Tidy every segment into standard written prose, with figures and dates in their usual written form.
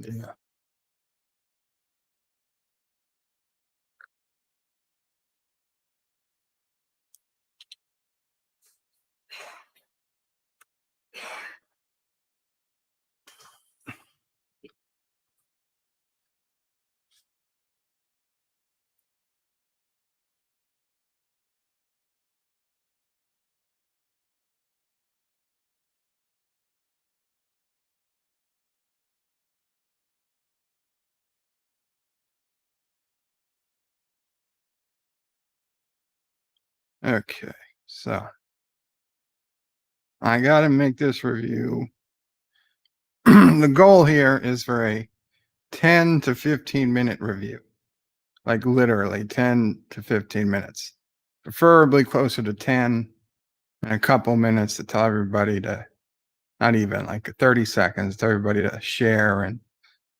Yeah. Okay. So I got to make this review. The goal here is for a 10 to 15-minute review, like literally 10 to 15 minutes, preferably closer to 10, and a couple minutes to tell everybody to, not even like 30 seconds, to everybody to share and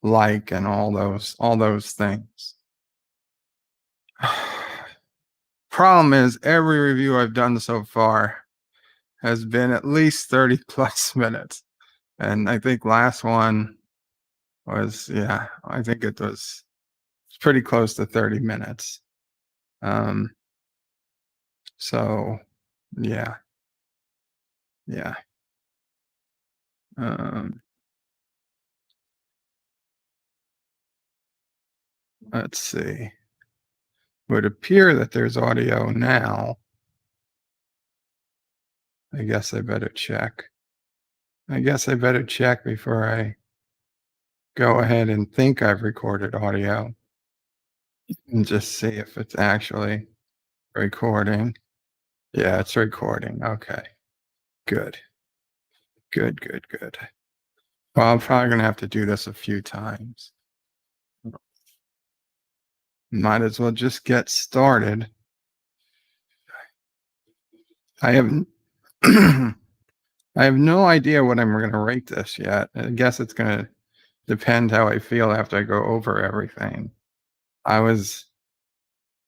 like and all those things. Problem is, every review I've done so far has been at least 30 plus minutes. And I think last one was, I think it was pretty close to 30 minutes. Um, so yeah, yeah. Um, let's see. Would appear that there's audio now. I guess I better check. Before I go ahead and think I've recorded audio and just see if it's actually recording. Yeah, it's recording. Okay. Good. Good. Well, I'm probably going to have to do this a few times. Might as well just get started. I have I have no idea what I'm going to rate this yet. I guess it's going to depend how I feel after I go over everything. I was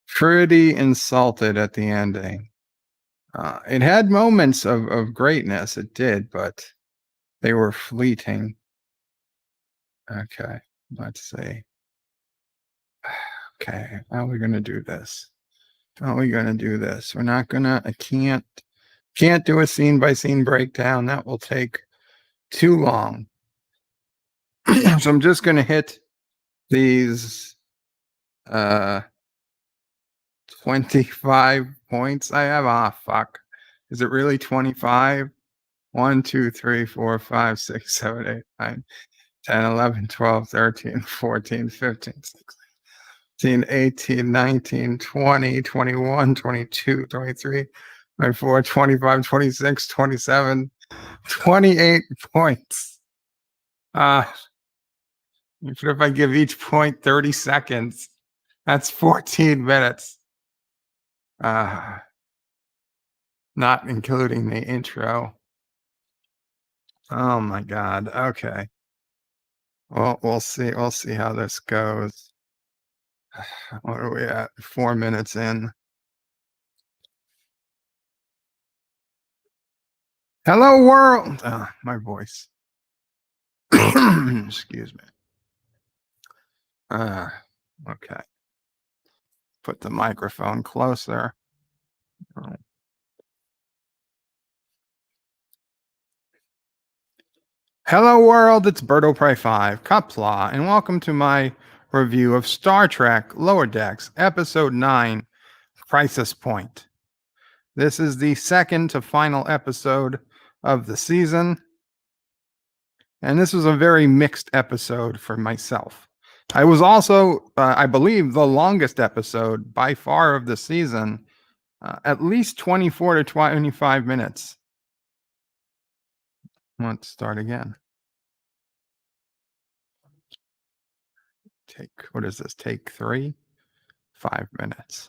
pretty insulted at the ending. It had moments of greatness, it did, but they were fleeting. Okay, let's see. Okay, how are we going to do this? We're not gonna, I can't do a scene by scene breakdown. That will take too long. So I'm just gonna hit these 25 points I have. Ah, fuck. Is it really 25? 1, 2, 3, 4, 5, 6, 7, 8, 9, 10, 11, 12, 13, 14, 15, 16, 18, 19, 20, 21, 22, 23, 24, 25, 26, 27, 28 points. But if I give each point 30 seconds, that's 14 minutes. Not including the intro. Oh my God. Okay. Well, we'll see. We'll see how this goes. What are we at? 4 minutes in. Hello, world. My voice. Excuse me. Okay. Put the microphone closer. Hello, world. It's Berto Prey 5, Kapla, and welcome to my review of Star Trek Lower Decks, Episode 9, Crisis Point. This is the second to final episode of the season, and this was a very mixed episode for myself. I was also, I believe, the longest episode by far of the season, at least 24 to 25 minutes. Let's start again. What is this? Take 3? 5 minutes.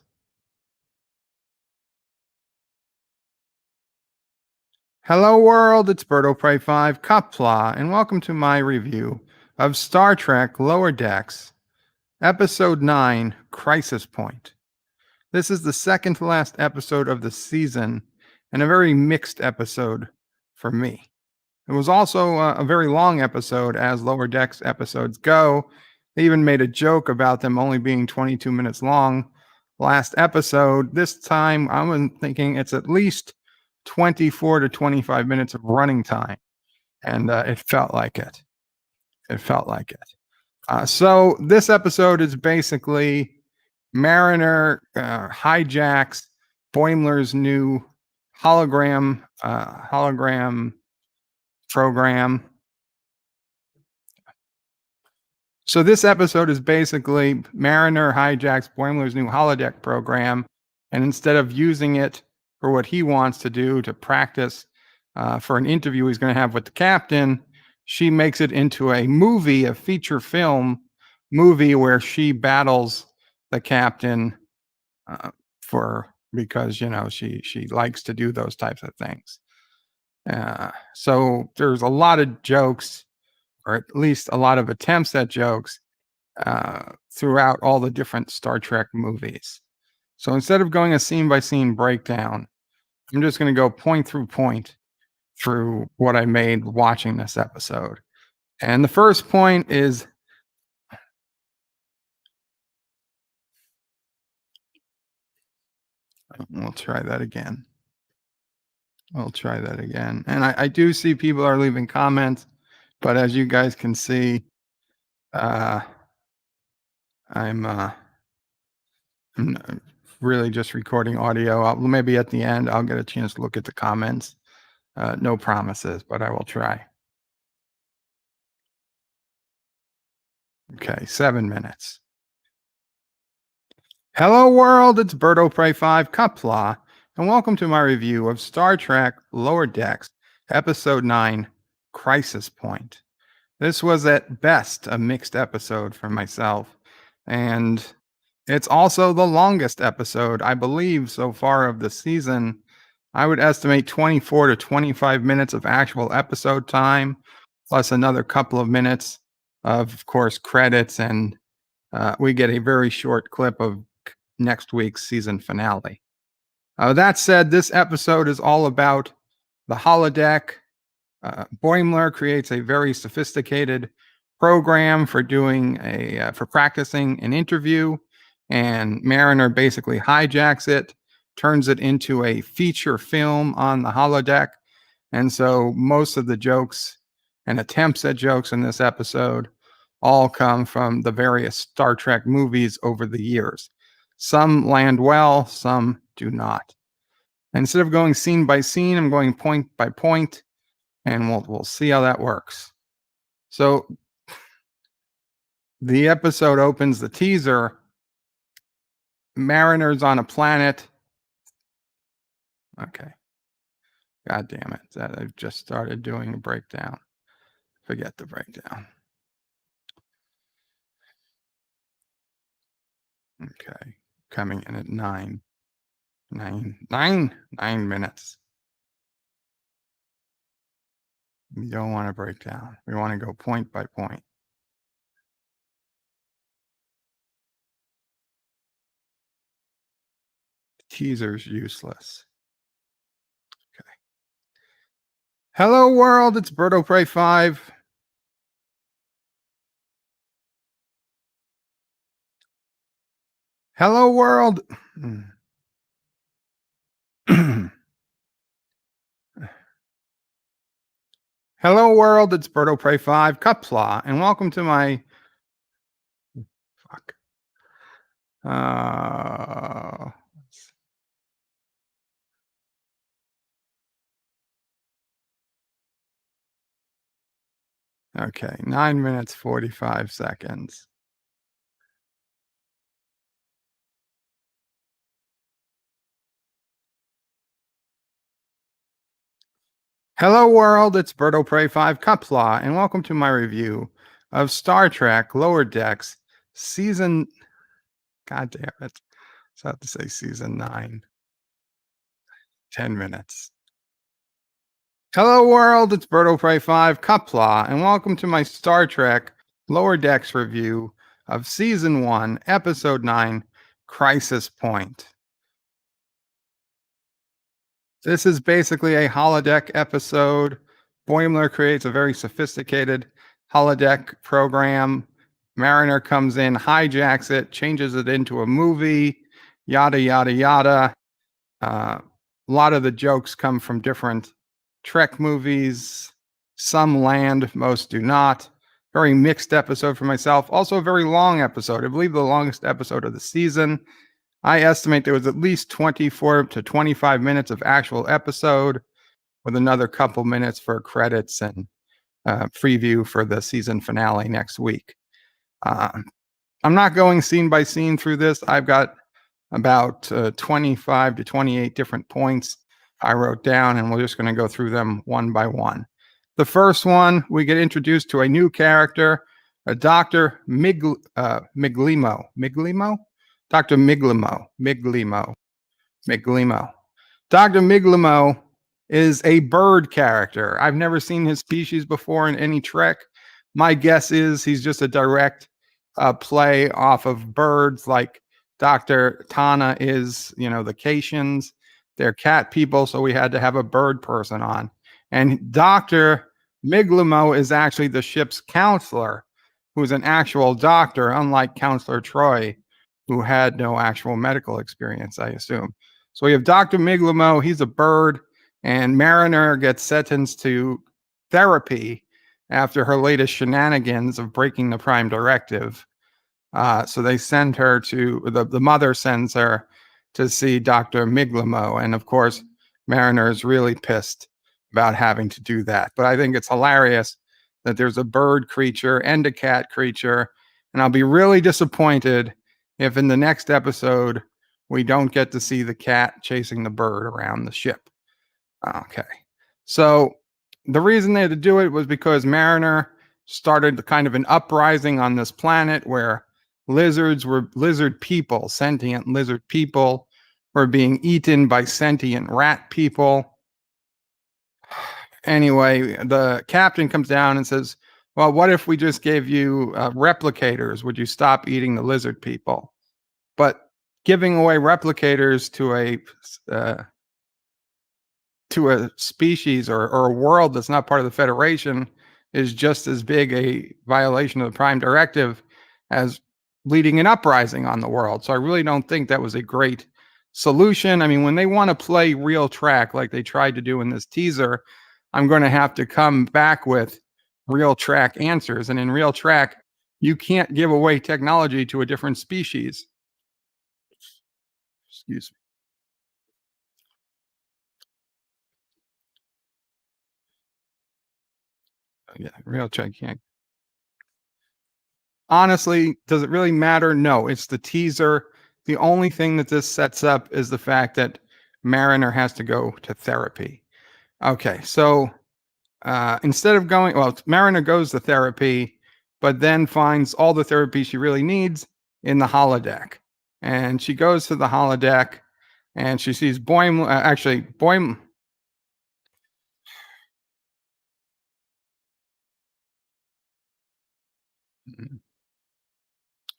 Hello, world. It's Berto Prey 5, Kapla, and welcome to my review of Star Trek Lower Decks, Episode 9, Crisis Point. This is the second to last episode of the season, and a very mixed episode for me. It was also a very long episode, as Lower Decks episodes go. They even made a joke about them only being 22 minutes long last episode. This time, I'm thinking it's at least 24 to 25 minutes of running time. And it felt like it. It felt like it. So this episode is basically Mariner hijacks Boimler's new hologram program. So this episode is basically Mariner hijacks Boimler's new holodeck program, and instead of using it for what he wants to do to practice for an interview he's going to have with the captain, she makes it into a movie, a feature film movie where she battles the captain because she likes to do those types of things. So there's a lot of jokes, or at least a lot of attempts at jokes throughout all the different Star Trek movies. So instead of going a scene by scene breakdown, I'm just going to go point through point through what I made watching this episode. And the first point is we'll try that again. And I do see people are leaving comments, but as you guys can see, I'm really just recording audio. Maybe at the end, I'll get a chance to look at the comments. No promises, but I will try. Okay, 7 minutes. Hello, world. It's Berto Prey 5 Cupla, and welcome to my review of Star Trek Lower Decks, Episode 9, Crisis Point. This was at best a mixed episode for myself, and it's also the longest episode, I believe, so far of the season. I would estimate 24 to 25 minutes of actual episode time, plus another couple of minutes of course, credits, and we get a very short clip of next week's season finale. That said, this episode is all about the holodeck. Boimler creates a very sophisticated program for for practicing an interview, and Mariner basically hijacks it, turns it into a feature film on the holodeck. And so most of the jokes and attempts at jokes in this episode all come from the various Star Trek movies over the years. Some land well, some do not. And instead of going scene by scene, I'm going point by point, and we'll see how that works. So the episode opens, the teaser. Mariner's on a planet. Okay. God damn it. I've just started doing a breakdown. Forget the breakdown. Okay. Coming in at 9 minutes. We don't want to break down. We want to go point by point. Teaser's useless. Okay. Hello, world. It's Berto Prey 5. Hello, world. Hello, world. It's Berto Prey 5 Cupla, and welcome to my okay, 9 minutes 45 seconds. Hello, world. It's Berto Prey 5 Cupla, and welcome to my review of Star Trek Lower Decks Season. God damn it. So I have to say Season 9. 10 minutes. Hello, world. It's Berto Prey 5 Cupla, and welcome to my Star Trek Lower Decks review of Season 1, Episode 9, Crisis Point. This is basically a holodeck episode Boimler creates a very sophisticated holodeck program. Mariner comes in, hijacks it, changes it into a movie, yada, yada, yada. A lot of the jokes come from different Trek movies. Some land, most do not. Very mixed episode for myself. Also, a very long episode. I believe the longest episode of the season. I estimate there was at least 24 to 25 minutes of actual episode, with another couple minutes for credits and preview for the season finale next week. I'm not going scene by scene through this. I've got about 25 to 28 different points I wrote down, and we're just going to go through them one by one. The first one, we get introduced to a new character, a Dr. Miglimo. Dr. Miglimo. Dr. Miglimo is a bird character. I've never seen his species before in any Trek. My guess is he's just a direct play off of birds, like Dr. Tana is, the Caitians. They're cat people, so we had to have a bird person on. And Dr. Miglimo is actually the ship's counselor, who's an actual doctor, unlike Counselor Troy, who had no actual medical experience, I assume. So we have Dr. Miglimo. He's a bird, and Mariner gets sentenced to therapy after her latest shenanigans of breaking the Prime Directive. So they send her to, the mother sends her to see Dr. Miglimo. And of course, Mariner is really pissed about having to do that. But I think it's hilarious that there's a bird creature and a cat creature. And I'll be really disappointed if in the next episode, we don't get to see the cat chasing the bird around the ship. Okay. So the reason they had to do it was because Mariner started kind of an uprising on this planet where lizard people, sentient lizard people, were being eaten by sentient rat people. Anyway, the captain comes down and says, well, what if we just gave you replicators? Would you stop eating the lizard people? But giving away replicators to a species or a world that's not part of the Federation is just as big a violation of the Prime Directive as leading an uprising on the world. So I really don't think that was a great solution. I mean, when they want to play real Trek like they tried to do in this teaser, I'm going to have to come back with real Trek answers. And in real Trek, you can't give away technology to a different species. Excuse me. Yeah, real Trek can't. Honestly, does it really matter? No, it's the teaser. The only thing that this sets up is the fact that Mariner has to go to therapy. Okay, so instead of going, well, Mariner goes to therapy, but then finds all the therapy she really needs in the holodeck. And she goes to the holodeck and she sees Boim.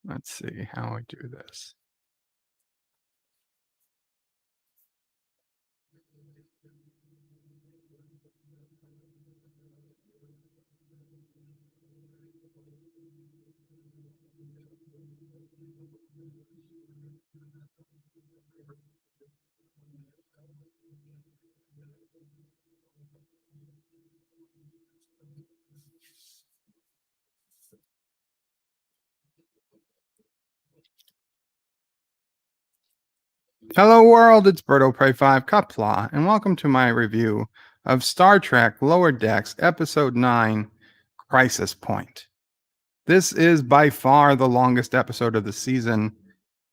Let's see how I do this. Hello world, it's Berto Prey 5 Kapla, and welcome to my review of Star Trek Lower Decks Episode 9, Crisis Point. This is by far the longest episode of the season,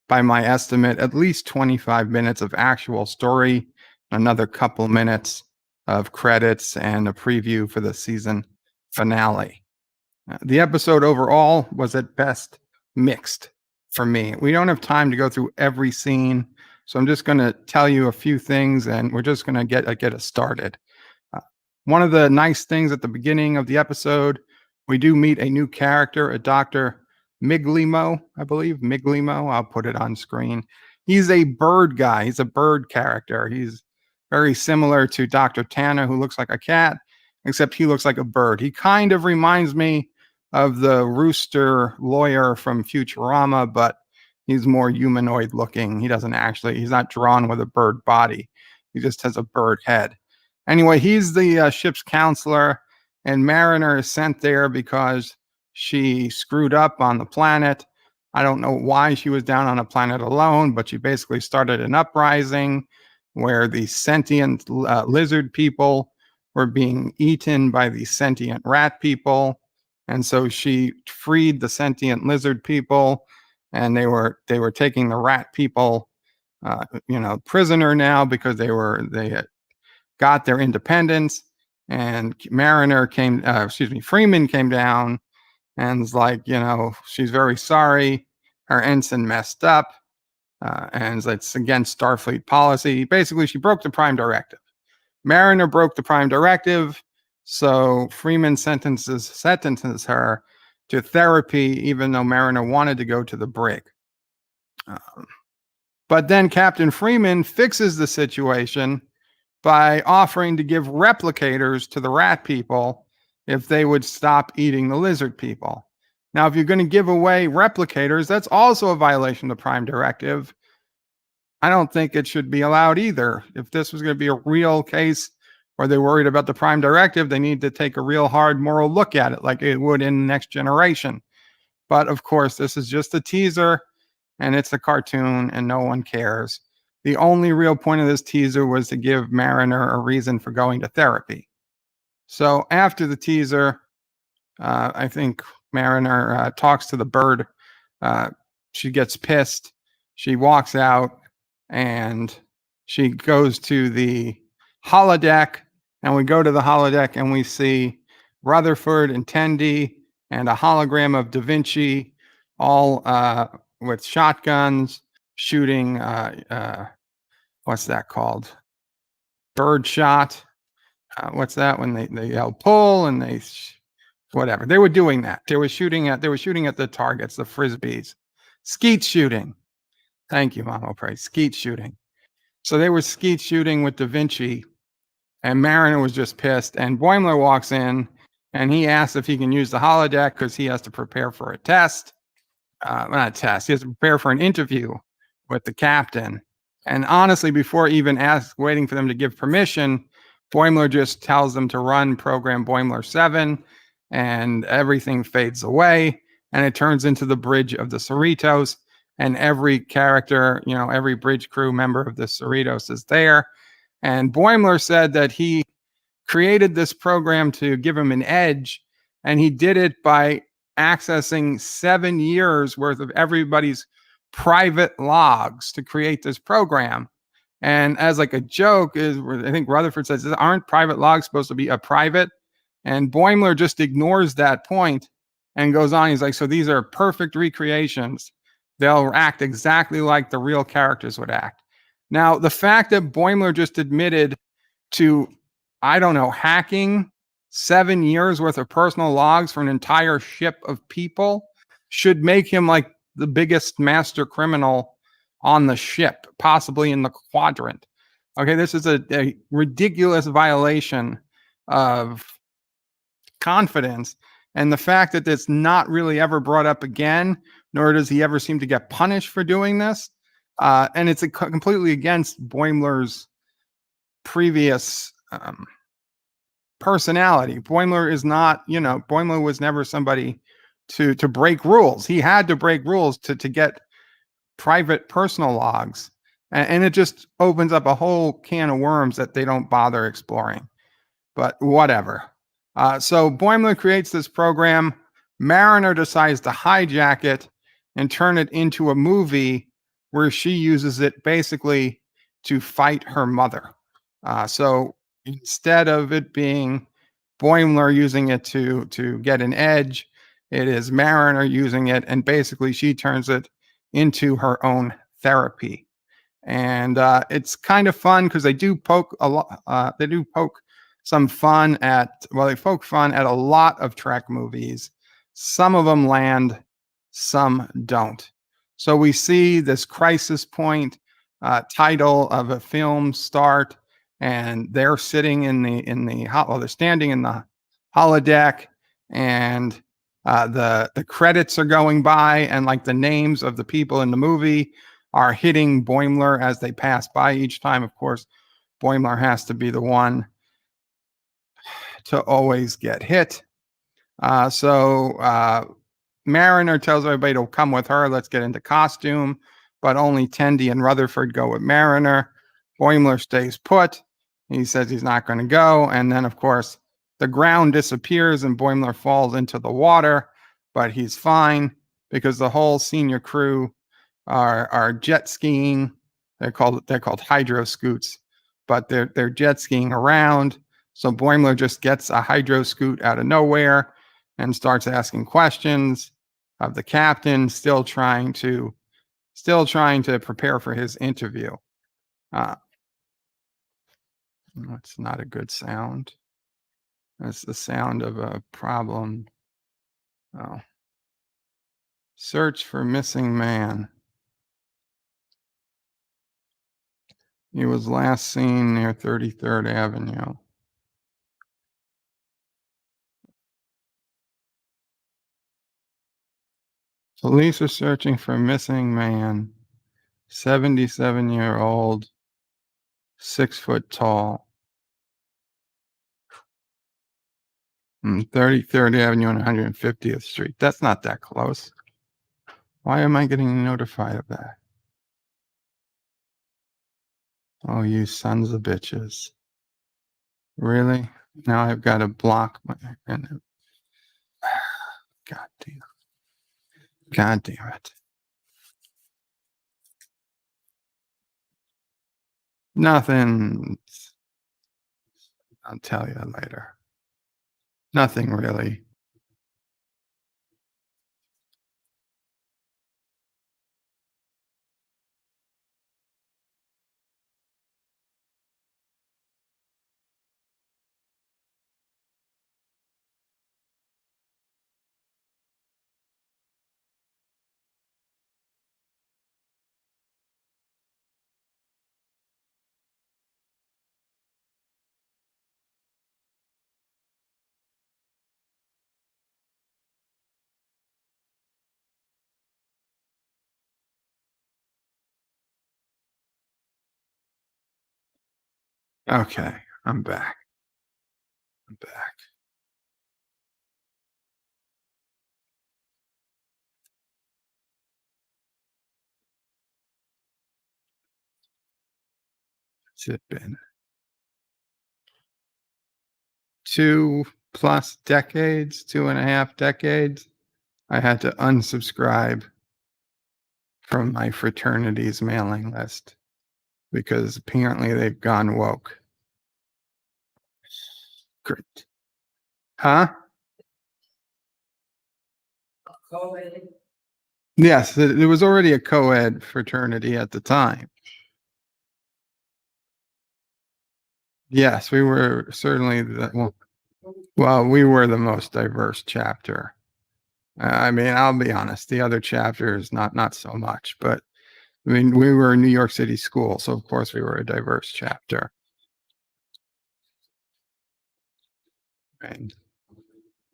by my estimate, at least 25 minutes of actual story, another couple minutes of credits, and a preview for the season finale. The episode overall was at best mixed for me. We don't have time to go through every scene, so I'm just going to tell you a few things, and we're just going to get us started. One of the nice things at the beginning of the episode, we do meet a new character, a Dr. Miglimo, I believe. Miglimo, I'll put it on screen. He's a bird guy. He's a bird character. He's very similar to Dr. Tanner, who looks like a cat, except he looks like a bird. He kind of reminds me of the rooster lawyer from Futurama, but he's more humanoid looking. He's not drawn with a bird body. He just has a bird head. Anyway, he's the ship's counselor, and Mariner is sent there because she screwed up on the planet. I don't know why she was down on a planet alone, but she basically started an uprising where the sentient lizard people were being eaten by the sentient rat people. And so she freed the sentient lizard people, and they were taking the rat people, prisoner now because they had got their independence. And Freeman came down and was like, she's very sorry. Her ensign messed up, and it's against Starfleet policy. Basically, she broke the Prime Directive. Mariner broke the Prime Directive, so Freeman sentences her to therapy, even though Mariner wanted to go to the brig. But then Captain Freeman fixes the situation by offering to give replicators to the rat people if they would stop eating the lizard people. Now, if you're going to give away replicators, that's also a violation of the Prime Directive. I don't think it should be allowed either. If this was going to be a real case where they're worried about the Prime Directive, they need to take a real hard moral look at it like it would in Next Generation. But of course, this is just a teaser, and it's a cartoon, and no one cares. The only real point of this teaser was to give Mariner a reason for going to therapy. So after the teaser, I think Mariner talks to the bird. She gets pissed. She walks out, and she goes to the holodeck. And we go to the holodeck, and we see Rutherford and Tendi and a hologram of Da Vinci, all with shotguns, shooting, what's that called? Bird shot. What's that when they yell pull and whatever. They were doing that. They were shooting at the targets, the frisbees. Skeet shooting. Thank you, Mama Pray. Skeet shooting. So they were skeet shooting with Da Vinci, and Mariner was just pissed. And Boimler walks in, and he asks if he can use the holodeck because he has to prepare for a test. Not a test. He has to prepare for an interview with the captain. And honestly, before even waiting for them to give permission, Boimler just tells them to run program Boimler 7, and everything fades away, and it turns into the bridge of the Cerritos, and every character, every bridge crew member of the Cerritos is there. And Boimler said that he created this program to give him an edge, and he did it by accessing 7 years worth of everybody's private logs to create this program. And as like a joke I think Rutherford says, aren't private logs supposed to be a private? And Boimler just ignores that point and goes on. He's like, so these are perfect recreations. They'll act exactly like the real characters would act. Now, the fact that Boimler just admitted to, hacking 7 years worth of personal logs for an entire ship of people should make him like the biggest master criminal on the ship, possibly in the quadrant. Okay, this is a ridiculous violation of confidence. And the fact that it's not really ever brought up again, nor does he ever seem to get punished for doing this. And it's completely against Boimler's previous personality. Boimler is not, Boimler was never somebody to break rules. He had to break rules to get private personal logs. And it just opens up a whole can of worms that they don't bother exploring. But whatever. So Boimler creates this program. Mariner decides to hijack it and turn it into a movie where she uses it basically to fight her mother. So instead of it being Boimler using it to get an edge, it is Mariner using it, and basically she turns it into her own therapy. And it's kind of fun because they do poke a lot. They do poke some fun at. Well, they poke fun at a lot of Trek movies. Some of them land, some don't. So we see this crisis point title of a film start, and they're sitting they're standing in the holodeck, and the credits are going by, and like the names of the people in the movie are hitting Boimler as they pass by each time. Of course, Boimler has to be the one to always get hit. So Mariner tells everybody to come with her. Let's get into costume. But only Tendi and Rutherford go with Mariner. Boimler stays put. He says he's not going to go. And then, of course, the ground disappears and Boimler falls into the water. But he's fine because the whole senior crew are jet skiing. They're called hydro scoots, but they're jet skiing around. So Boimler just gets a hydro scoot out of nowhere and starts asking questions of the captain, still trying to prepare for his interview. That's not a good sound. That's the sound of a problem. Oh. Search for missing man. He was last seen near 33rd Avenue. Police are searching for a missing man, 77-year-old, 6 foot tall. 33rd Avenue and 150th Street. That's not that close. Why am I getting notified of that? Oh, you sons of bitches. Really? Now I've got to block my... God damn. God damn it. Nothing. I'll tell you later. Nothing really. Okay, I'm back. I'm back. It's been 2+ decades, 2.5 decades. I had to unsubscribe from my fraternity's mailing list because apparently they've gone woke. Great. Huh? Yes, there was already a co-ed fraternity at the time. Yes, we were certainly we were the most diverse chapter. I mean, I'll be honest, the other chapters not so much, but I mean, we were a New York City school, so of course we were a diverse chapter. And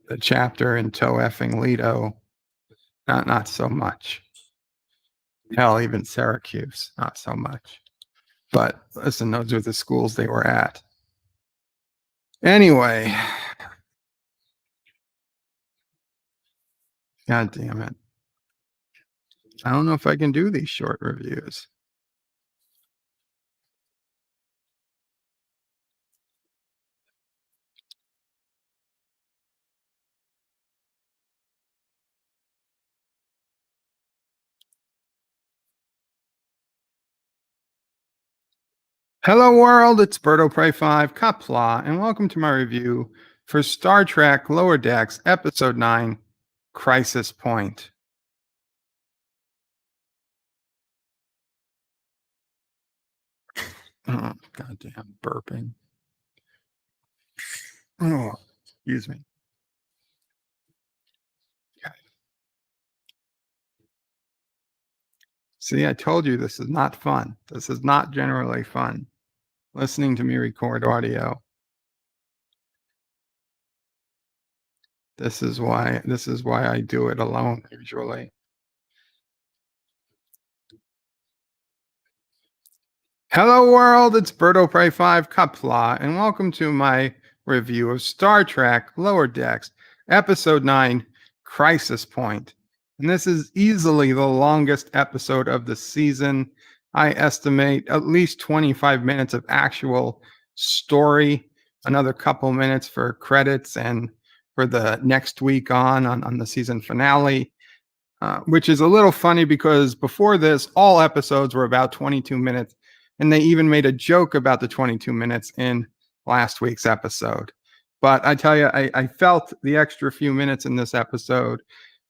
the chapter in Toe effing Lido, not so much. Hell, even Syracuse, not so much. But listen, those are the schools they were at. Anyway, God damn it. I don't know if I can do these short reviews. Hello world, it's Berto Prey 5 Kapla, and welcome to my review for Star Trek Lower Decks Episode 9, Crisis Point. Oh, goddamn burping. Oh, excuse me. Okay. See, I told you this is not fun. This is not generally fun. listening to me record audio. This is why I do it alone usually. Hello world, it's Berto Prey 5 Kapla, and welcome to my review of Star Trek Lower Decks, Episode 9, Crisis Point. And this is easily the longest episode of the season. I estimate at least 25 minutes of actual story, another couple minutes for credits and for the next week on the season finale. Which is a little funny because before this, all episodes were about 22 minutes, and they even made a joke about the 22 minutes in last week's episode. But I tell you, I felt the extra few minutes in this episode.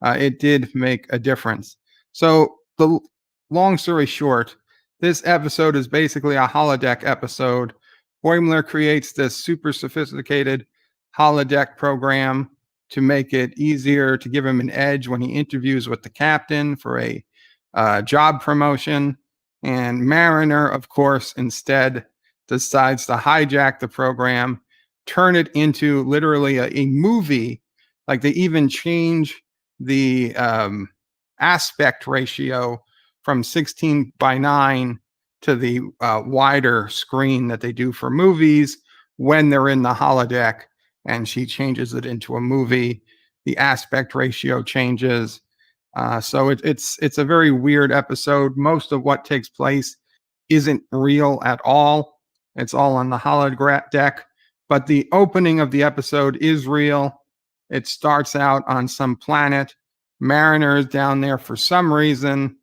It did make a difference. So the long story short, this episode is basically a holodeck episode. Boimler creates this super sophisticated holodeck program to make it easier to give him an edge when he interviews with the captain for a job promotion. And Mariner, of course, instead decides to hijack the program, turn it into literally a movie. Like they even change the aspect ratio from 16:9 to the wider screen that they do for movies when they're in the holodeck. And she changes it into a movie. The aspect ratio changes. So it's a very weird episode. Most of what takes place isn't real at all. It's all on the holodeck. But the opening of the episode is real. It starts out on some planet. Mariner is down there for some reason.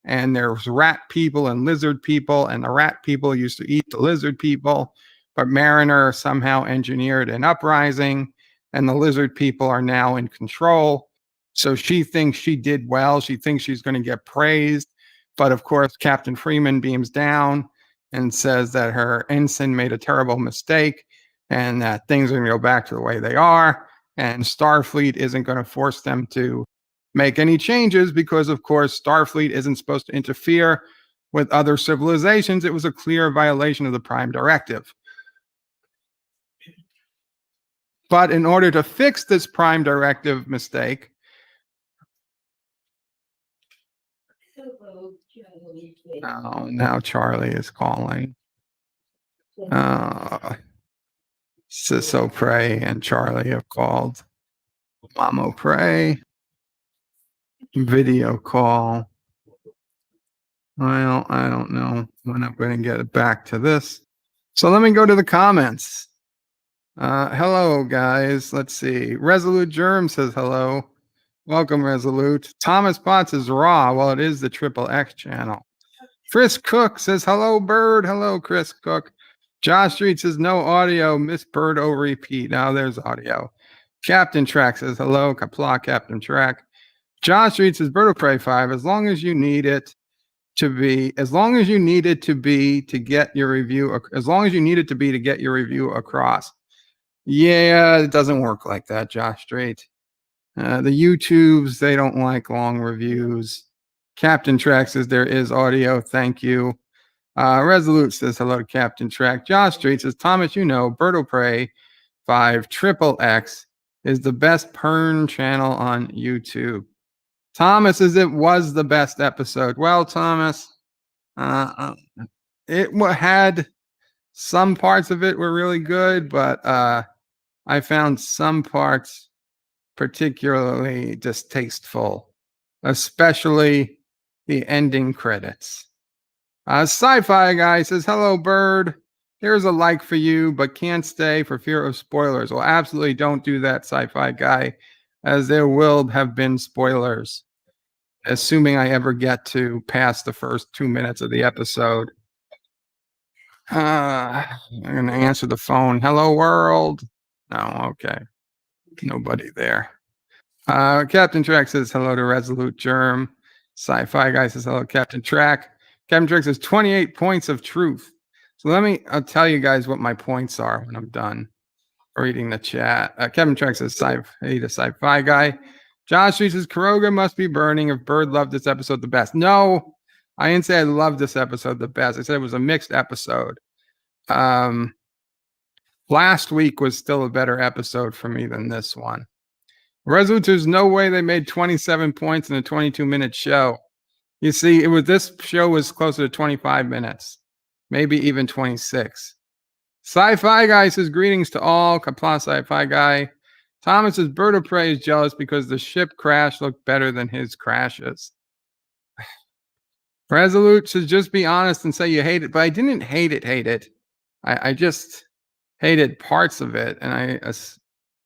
And there's rat people and lizard people. And the rat people used to eat the lizard people. But Mariner somehow engineered an uprising, and the lizard people are now in control. So she thinks she did well. She thinks she's going to get praised. But of course, Captain Freeman beams down and says that her ensign made a terrible mistake and that things are going to go back to the way they are. And Starfleet isn't going to force them to make any changes because, of course, Starfleet isn't supposed to interfere with other civilizations. It was a clear violation of the Prime Directive. But in order to fix this Prime Directive mistake, now Charlie is calling. Ciso Prey and Charlie have called. Mamo Prey. Video call. Well, I don't know when I'm going to get it back to this. So let me go to the comments. Hello, guys. Let's see. Resolute Germ says hello. Welcome, Resolute. Thomas Potts is raw. Well, it is the Triple X channel. Chris Cook says hello, Bird. Hello, Chris Cook. Josh Street says no audio. Miss Bird O repeat. Now there's audio. Captain Track says hello. Kapla Captain Track. Josh Street says Bird of Prey 5. As long as you need it to be, to get your review, as long as you need it to be to get your review across. Yeah, it doesn't work like that, Josh Straight. The YouTubes, they don't like long reviews. Captain Track says there is audio. Thank you. Resolute says hello to Captain Track. Josh Street says, Thomas, you know, Bird of Prey 5 Triple X is the best Pern channel on YouTube. Thomas says it was the best episode. Well, Thomas, it had some parts of it were really good, but I found some parts particularly distasteful, especially the ending credits. Sci-Fi Guy says, hello, Bird. Here's a like for you, but can't stay for fear of spoilers. Well, absolutely don't do that, Sci-Fi Guy, as there will have been spoilers, assuming I ever get to past the first 2 minutes of the episode. I'm going to answer the phone. Hello, world. No, okay. Nobody there. Captain Track says hello to Resolute Germ. Sci-Fi Guy says hello, Captain Track. Captain Track says 28 points of truth. So I'll tell you guys what my points are when I'm done reading the chat. Captain Track says Sci-Fi Guy. Josh Street says Kuroga must be burning if Bird loved this episode the best. No, I didn't say I loved this episode the best. I said it was a mixed episode. Last week was still a better episode for me than this one. Resolute, there's no way they made 27 points in a 22-minute show. You see, this show was closer to 25 minutes, maybe even 26. Sci-Fi Guy says, greetings to all. Kapla Sci-Fi Guy. Thomas says, Bird of Prey is jealous because the ship crash looked better than his crashes. Resolute says, just be honest and say you hate it. But I didn't hate it. I just hated parts of it. And I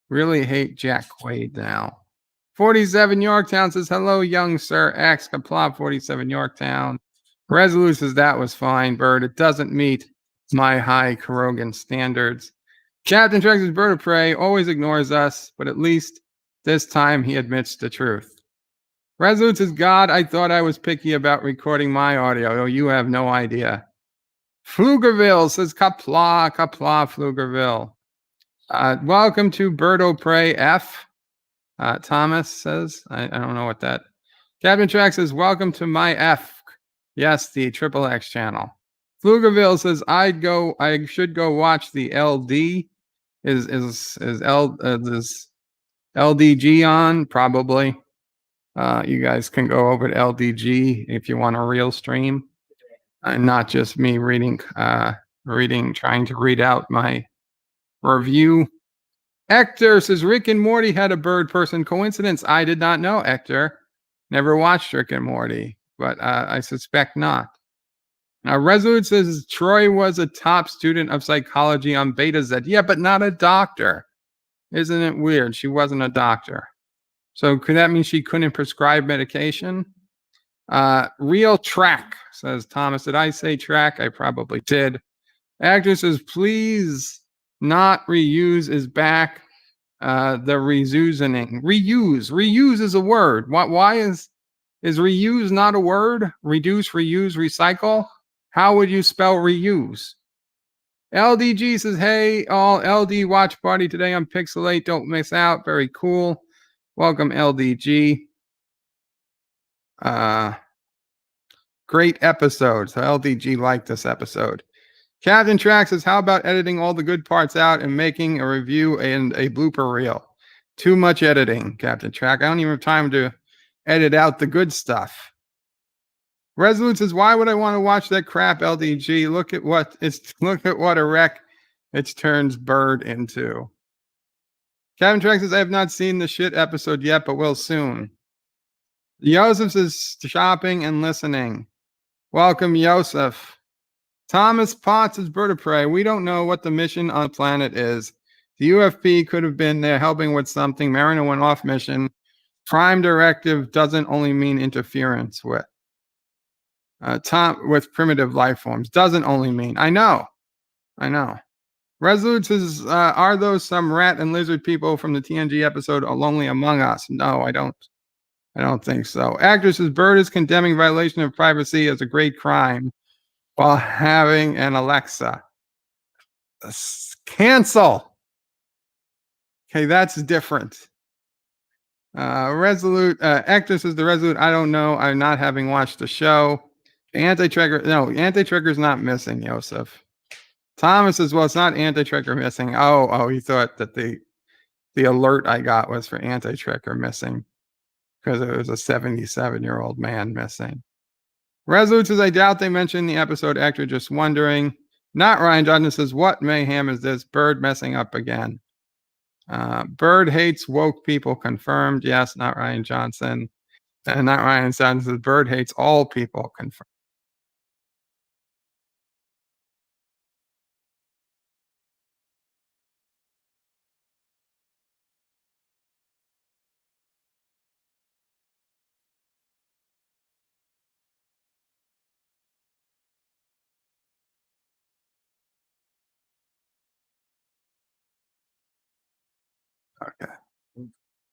really hate Jack Quaid now. 47 Yorktown says, hello, young Sir X. Kapla 47 Yorktown. Resolute says, that was fine, Bird. It doesn't meet my high Kurogan standards. Captain Trex's Bird of Prey always ignores us, but at least this time he admits the truth. Resolute says, God, I thought I was picky about recording my audio. Oh, you have no idea. Pflugerville says, Kapla, Pflugerville. Welcome to Bird of Prey F. Thomas says, I don't know what that. Captain Trax says, welcome to my F. Yes, the Triple X channel. Pflugerville says, I should go watch the LD. Is LDG on? Probably. You guys can go over to LDG if you want a real stream. And not just me trying to read out my review. Hector says, Rick and Morty had a bird person coincidence. I did not know, Hector. Never watched Rick and Morty, but I suspect not. Resolute says, Troy was a top student of psychology on Beta Z. Yeah, but not a doctor. Isn't it weird? She wasn't a doctor. So could that mean she couldn't prescribe medication? Real Track says, Thomas, did I say track? I probably did. Actor says, please not reuse is back. The reusing. Reuse is a word. Why is reuse not a word? Reduce, reuse, recycle? How would you spell reuse? LDG says, hey, all LD watch party today on Pixelate. Don't miss out. Very cool. Welcome, LDG. Great episode. So LDG liked this episode. Captain Trax says, how about editing all the good parts out and making a review and a blooper reel? Too much editing, Captain Trax. I don't even have time to edit out the good stuff. Resolute says, why would I want to watch that crap, LDG? Look at what a wreck it's turns Bird into. Captain Trax says, I have not seen the shit episode yet, but will soon. Joseph says, shopping and listening. Welcome, Joseph. Thomas Potts is Bird of Prey. We don't know what the mission on the planet is. The UFP could have been there helping with something. Mariner went off mission. Prime directive doesn't only mean interference with primitive life forms. Doesn't only mean. I know. Resolute says, are those some rat and lizard people from the TNG episode A Lonely Among Us? No, I don't think so. Actor says, Bird is condemning violation of privacy as a great crime while having an Alexa. Cancel. Okay, that's different. Resolute. Actor says, the Resolute, I don't know. I'm not having watched the show. Anti-Trigger's not missing, Joseph. Thomas says, well, it's not Anti-Trigger missing. Oh, he thought that the alert I got was for Anti-Trigger missing because it was a 77-year-old man missing. Resolute says, I doubt they mentioned the episode. Actor just wondering. Not Ryan Johnson says, what mayhem is this? Bird messing up again. Bird hates woke people confirmed. Yes, not Ryan Johnson. And not Ryan Johnson says, Bird hates all people confirmed.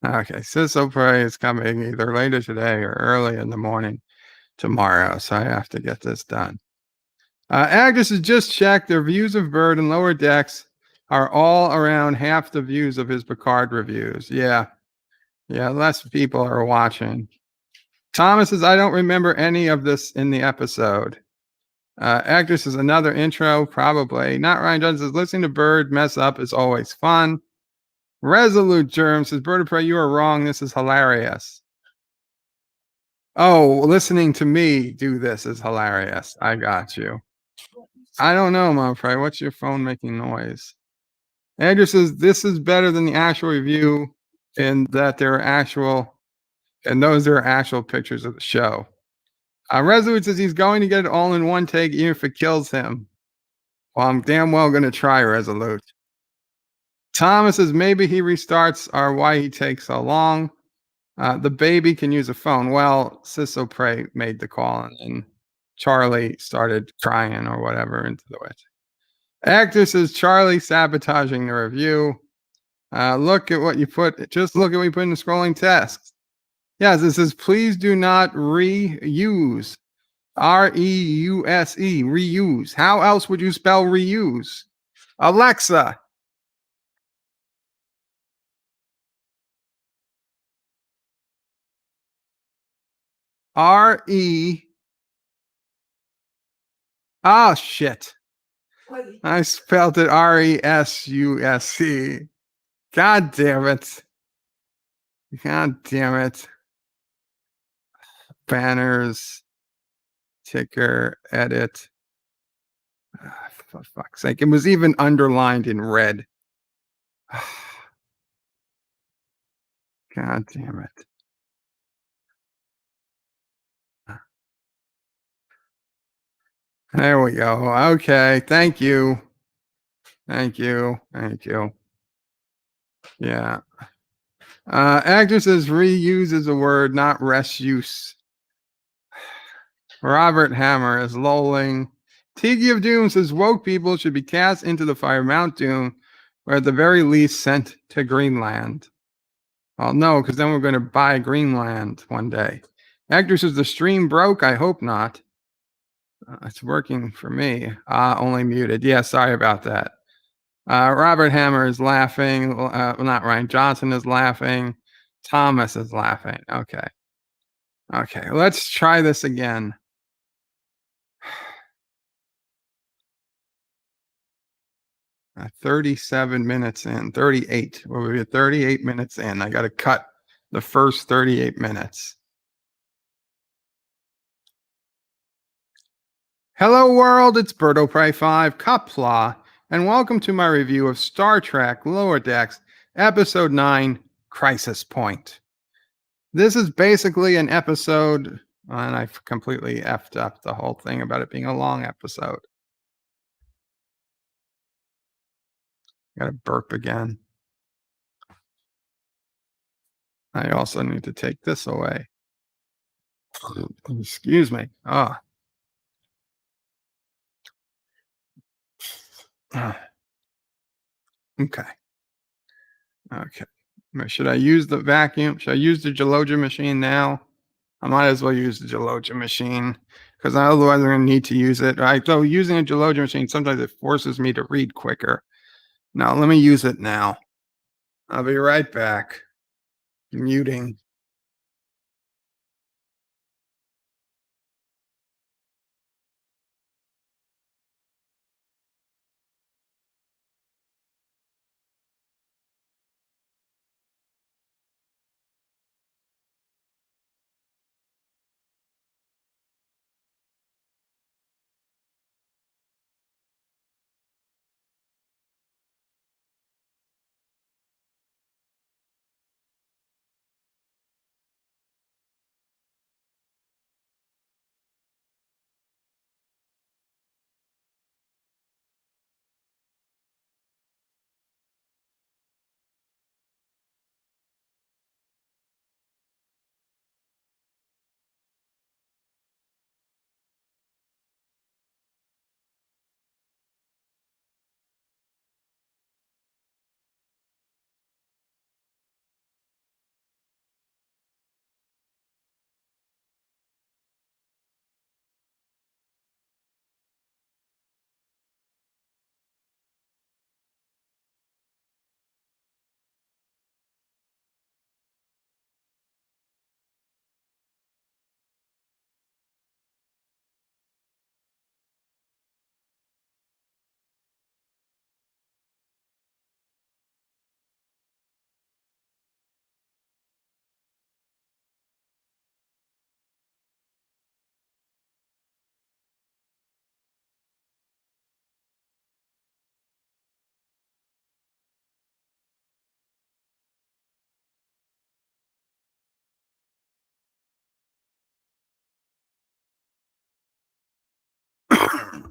Okay, Sizzle Prey is coming either later today or early in the morning tomorrow, so I have to get this done. Agnes has just checked. The views of Bird and Lower Decks are all around half the views of his Picard reviews. Yeah, less people are watching. Thomas says, I don't remember any of this in the episode. Actress is another intro, probably. Not Ryan Johnson says, listening to Bird mess up is always fun. Resolute Germ says, Bird of Prey, you are wrong. This is hilarious. Oh, listening to me do this is hilarious. I got you. I don't know, Mom Prey. What's your phone making noise? Andrew says, this is better than the actual review in that there are actual, and those are actual pictures of the show. Resolute says he's going to get it all in one take, even if it kills him. Well, I'm damn well going to try, Resolute. Thomas says maybe he restarts or why he takes so long. The baby can use a phone. Well, Ciso Prey made the call and Charlie started crying or whatever into the witch. Actor says Charlie sabotaging the review. Look at what you put. Just look at what you put in the scrolling text. Yes, it says please do not reuse. reuse. Reuse. How else would you spell reuse? Alexa. R-E. Oh, shit. I spelled it RESUSC. God damn it. God damn it. Banners. Ticker. Edit. For fuck's sake. It was even underlined in red. God damn it. There we go. Okay. Thank you. Thank you. Thank you. Yeah. Actor says reuse is a word, not rest use. Robert Hammer is lolling. Tiki of Doom says woke people should be cast into the fire Mount Doom, or at the very least sent to Greenland. Well, no, because then we're going to buy Greenland one day. Actor says the stream broke. I hope not. It's working for me. Only muted. Yeah, sorry about that. Robert Hammer is laughing. Not Ryan Johnson is laughing. Thomas is laughing. Okay. Okay, let's try this again. 37 minutes in, 38. We'll be 38 minutes in. I got to cut the first 38 minutes. Hello, world. It's Birdo Prey 5 Kapla, and welcome to my review of Star Trek Lower Decks, Episode 9, Crisis Point. This is basically an episode, and I've completely effed up the whole thing about it being a long episode. Got to burp again. I also need to take this away. Excuse me. Okay. Okay. Should I use the vacuum? Should I use the Gelogia machine now? I might as well use the Gelogia machine because otherwise I'm going to need to use it. Right? So using a Gelogia machine, sometimes it forces me to read quicker. Now let me use it now. I'll be right back. Muting.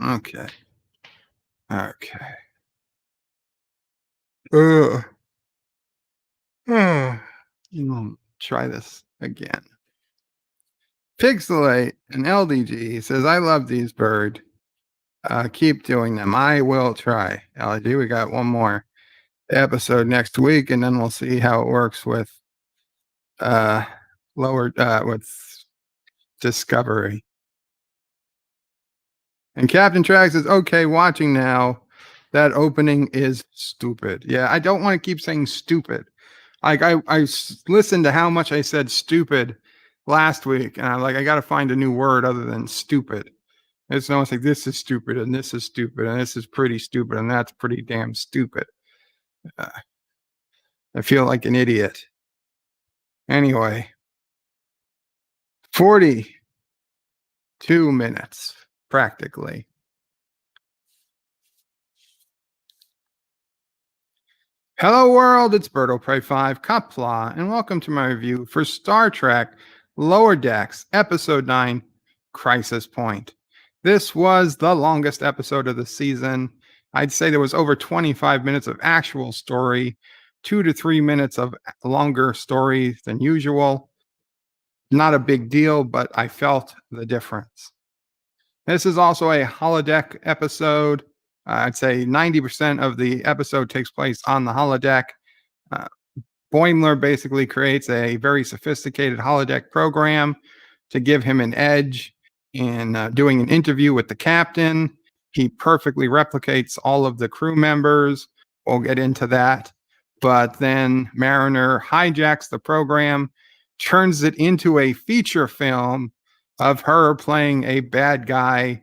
Okay. Okay. Ugh. Try this again. Pixelate and LDG says, I love these bird. Keep doing them. I will try. LDG, we got one more episode next week, and then we'll see how it works with with Discovery. And Captain Track says, okay, watching now. That opening is stupid. Yeah, I don't want to keep saying stupid. Like listened to how much I said stupid last week, and I got to find a new word other than stupid. It's almost like this is stupid, and this is stupid, and this is pretty stupid, and that's pretty damn stupid. I feel like an idiot. Anyway, 42 minutes practically. Hello world, it's Berto Prey 5 Kapla, and welcome to my review for Star Trek Lower Decks, Episode 9, Crisis Point. This was the longest episode of the season. I'd say there was over 25 minutes of actual story, 2 to 3 minutes of longer story than usual. Not a big deal, but I felt the difference. This is also a holodeck episode. I'd say 90% of the episode takes place on the holodeck. Boimler basically creates a very sophisticated holodeck program to give him an edge in doing an interview with the captain. He perfectly replicates all of the crew members. We'll get into that. But then Mariner hijacks the program, turns it into a feature film of her playing a bad guy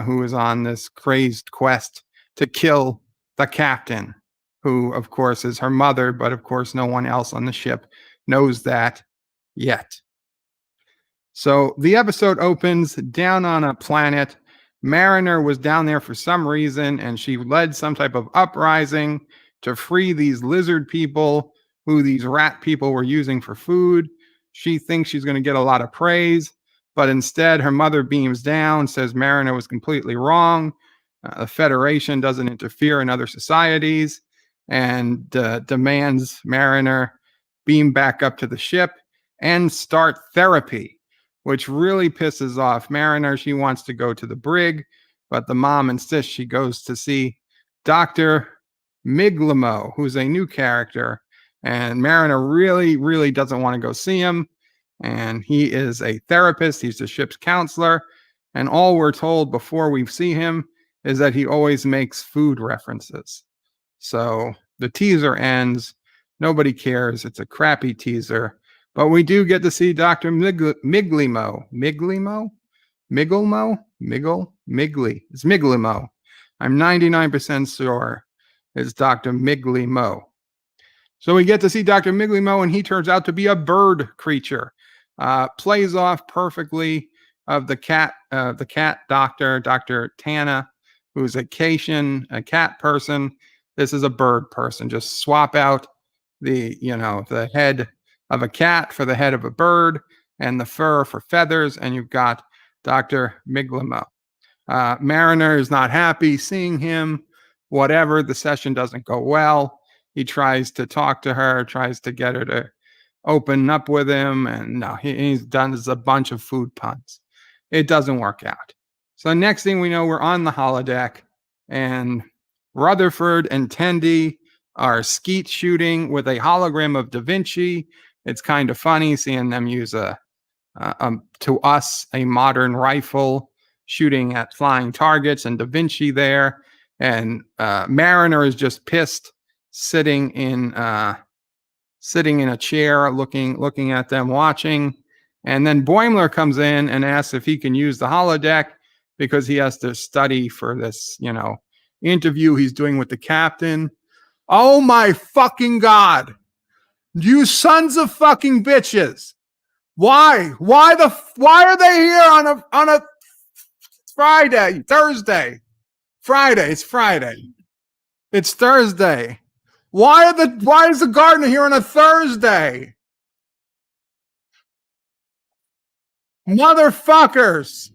who is on this crazed quest to kill the captain, who, of course, is her mother, but of course, no one else on the ship knows that yet. So the episode opens down on a planet. Mariner was down there for some reason, and she led some type of uprising to free these lizard people who these rat people were using for food. She thinks she's going to get a lot of praise, but instead her mother beams down, says Mariner was completely wrong. The Federation doesn't interfere in other societies, and demands Mariner beam back up to the ship and start therapy, which really pisses off Mariner. She wants to go to the brig, but the mom insists she goes to see Dr. Miglimo, who's a new character, and Mariner really, really doesn't want to go see him. And he is a therapist. He's the ship's counselor. And all we're told before we see him is that he always makes food references. So the teaser ends. Nobody cares. It's a crappy teaser. But we do get to see Dr. Miglimo. Miglimo? Migli. It's Miglimo. I'm 99% sure it's Dr. Miglimo. So we get to see Dr. Miglimo, and he turns out to be a bird creature. Plays off perfectly of the cat doctor, Dr. Tana, who's a cat person. This is a bird person. Just swap out the head of a cat for the head of a bird and the fur for feathers, and you've got Dr. Miglimo. Mariner is not happy seeing him. Whatever, the session doesn't go well. He tries to talk to her, tries to get her to open up with him, and no, he's done a bunch of food puns. It doesn't work out. So next thing we know, we're on the holodeck, and Rutherford and Tendi are skeet shooting with a hologram of Da Vinci. It's kind of funny seeing them use to us, a modern rifle shooting at flying targets, and Da Vinci there. And Mariner is just pissed, sitting in a chair, looking at them, watching. And then Boimler comes in and asks if he can use the holodeck because he has to study for this, interview he's doing with the captain. Oh my fucking God. You sons of fucking bitches. Why are they here on a Thursday? It's Friday. It's Thursday. Why is the gardener here on a Thursday? Motherfuckers.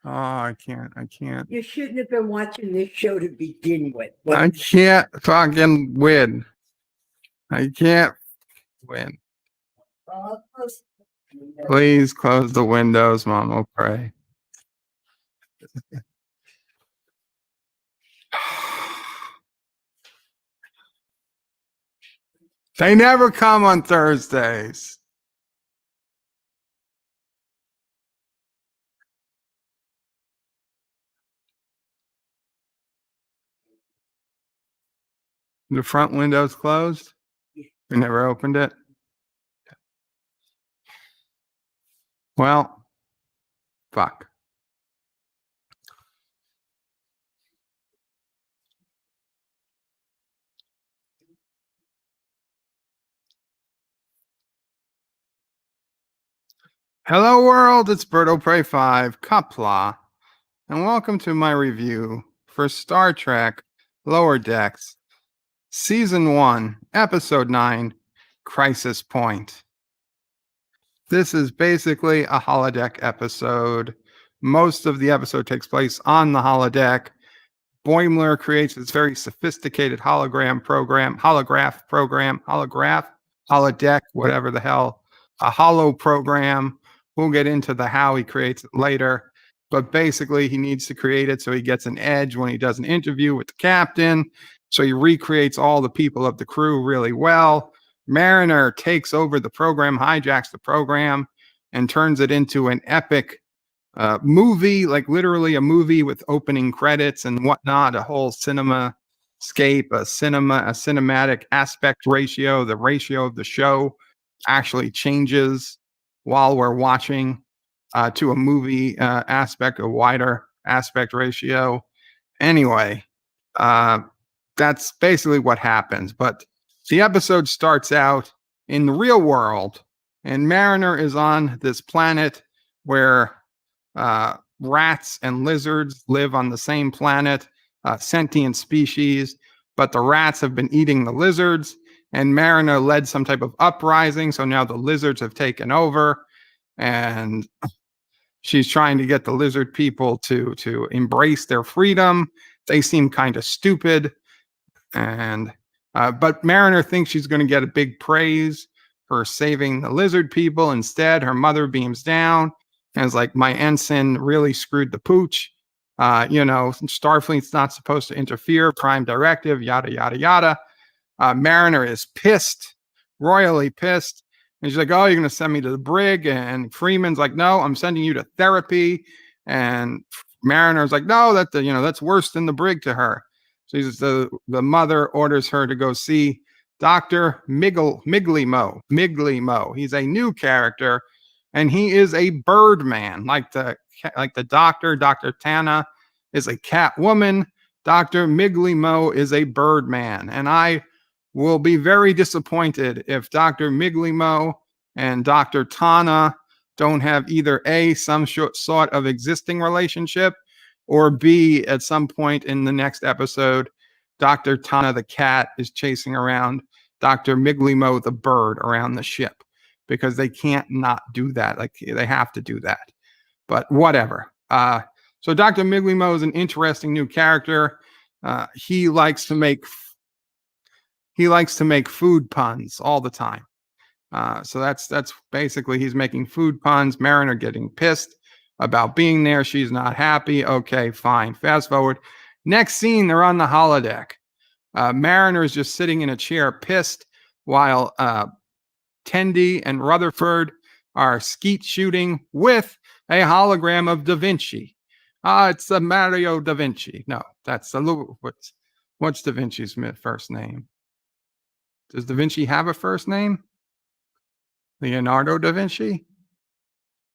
Oh, I can't. You shouldn't have been watching this show to begin with. I can't fucking win. I can't win. Please close the windows, Mom. We'll pray. They never come on Thursdays. The front window's closed. We never opened it. Well, fuck. Hello world, it's Berto Prey 5, Kapla, and welcome to my review for Star Trek Lower Decks, Season 1, Episode 9, Crisis Point. This is basically a holodeck episode. Most of the episode takes place on the holodeck. Boimler creates this very sophisticated holodeck, whatever the hell, a holo program. We'll get into the how he creates it later. But basically, he needs to create it so he gets an edge when he does an interview with the captain. So he recreates all the people of the crew really well. Mariner takes over the program, hijacks the program, and turns it into an epic movie, like literally a movie with opening credits and whatnot, a whole cinematic aspect ratio. The ratio of the show actually changes while we're watching to a movie aspect, a wider aspect ratio. Anyway, that's basically what happens. But the episode starts out in the real world, and Mariner is on this planet where rats and lizards live on the same planet, sentient species, but the rats have been eating the lizards, and Mariner led some type of uprising, so now the lizards have taken over, and she's trying to get the lizard people to embrace their freedom. They seem kind of stupid, and but Mariner thinks she's going to get a big praise for saving the lizard people. Instead, her mother beams down and is like, my ensign really screwed the pooch. Starfleet's not supposed to interfere. Prime directive, yada, yada, yada. Mariner is pissed, royally pissed. And she's like, oh, you're going to send me to the brig? And Freeman's like, no, I'm sending you to therapy. And Mariner's like, no, that's worse than the brig to her. So the mother orders her to go see Dr. Miglimo. He's a new character, and he is a bird man, like the doctor. Dr. Tana is a cat woman. Dr. Miglimo is a bird man, and I will be very disappointed if Dr. Miglimo and Dr. Tana don't have either A, some sort of existing relationship, or B, at some point in the next episode, Dr. Tana the cat is chasing around Dr. Miglimo the bird around the ship, because they can't not do that. Like, they have to do that. But whatever. So Dr. Miglimo is an interesting new character. He likes to make food puns all the time. So that's basically, he's making food puns. Mariner getting pissed about being there. She's not happy. Okay, fine. Fast forward. Next scene, they're on the holodeck. Mariner is just sitting in a chair, pissed, while Tendi and Rutherford are skeet shooting with a hologram of Da Vinci. It's a Mario Da Vinci. No, that's what's Da Vinci's first name? Does Da Vinci have a first name? Leonardo da Vinci?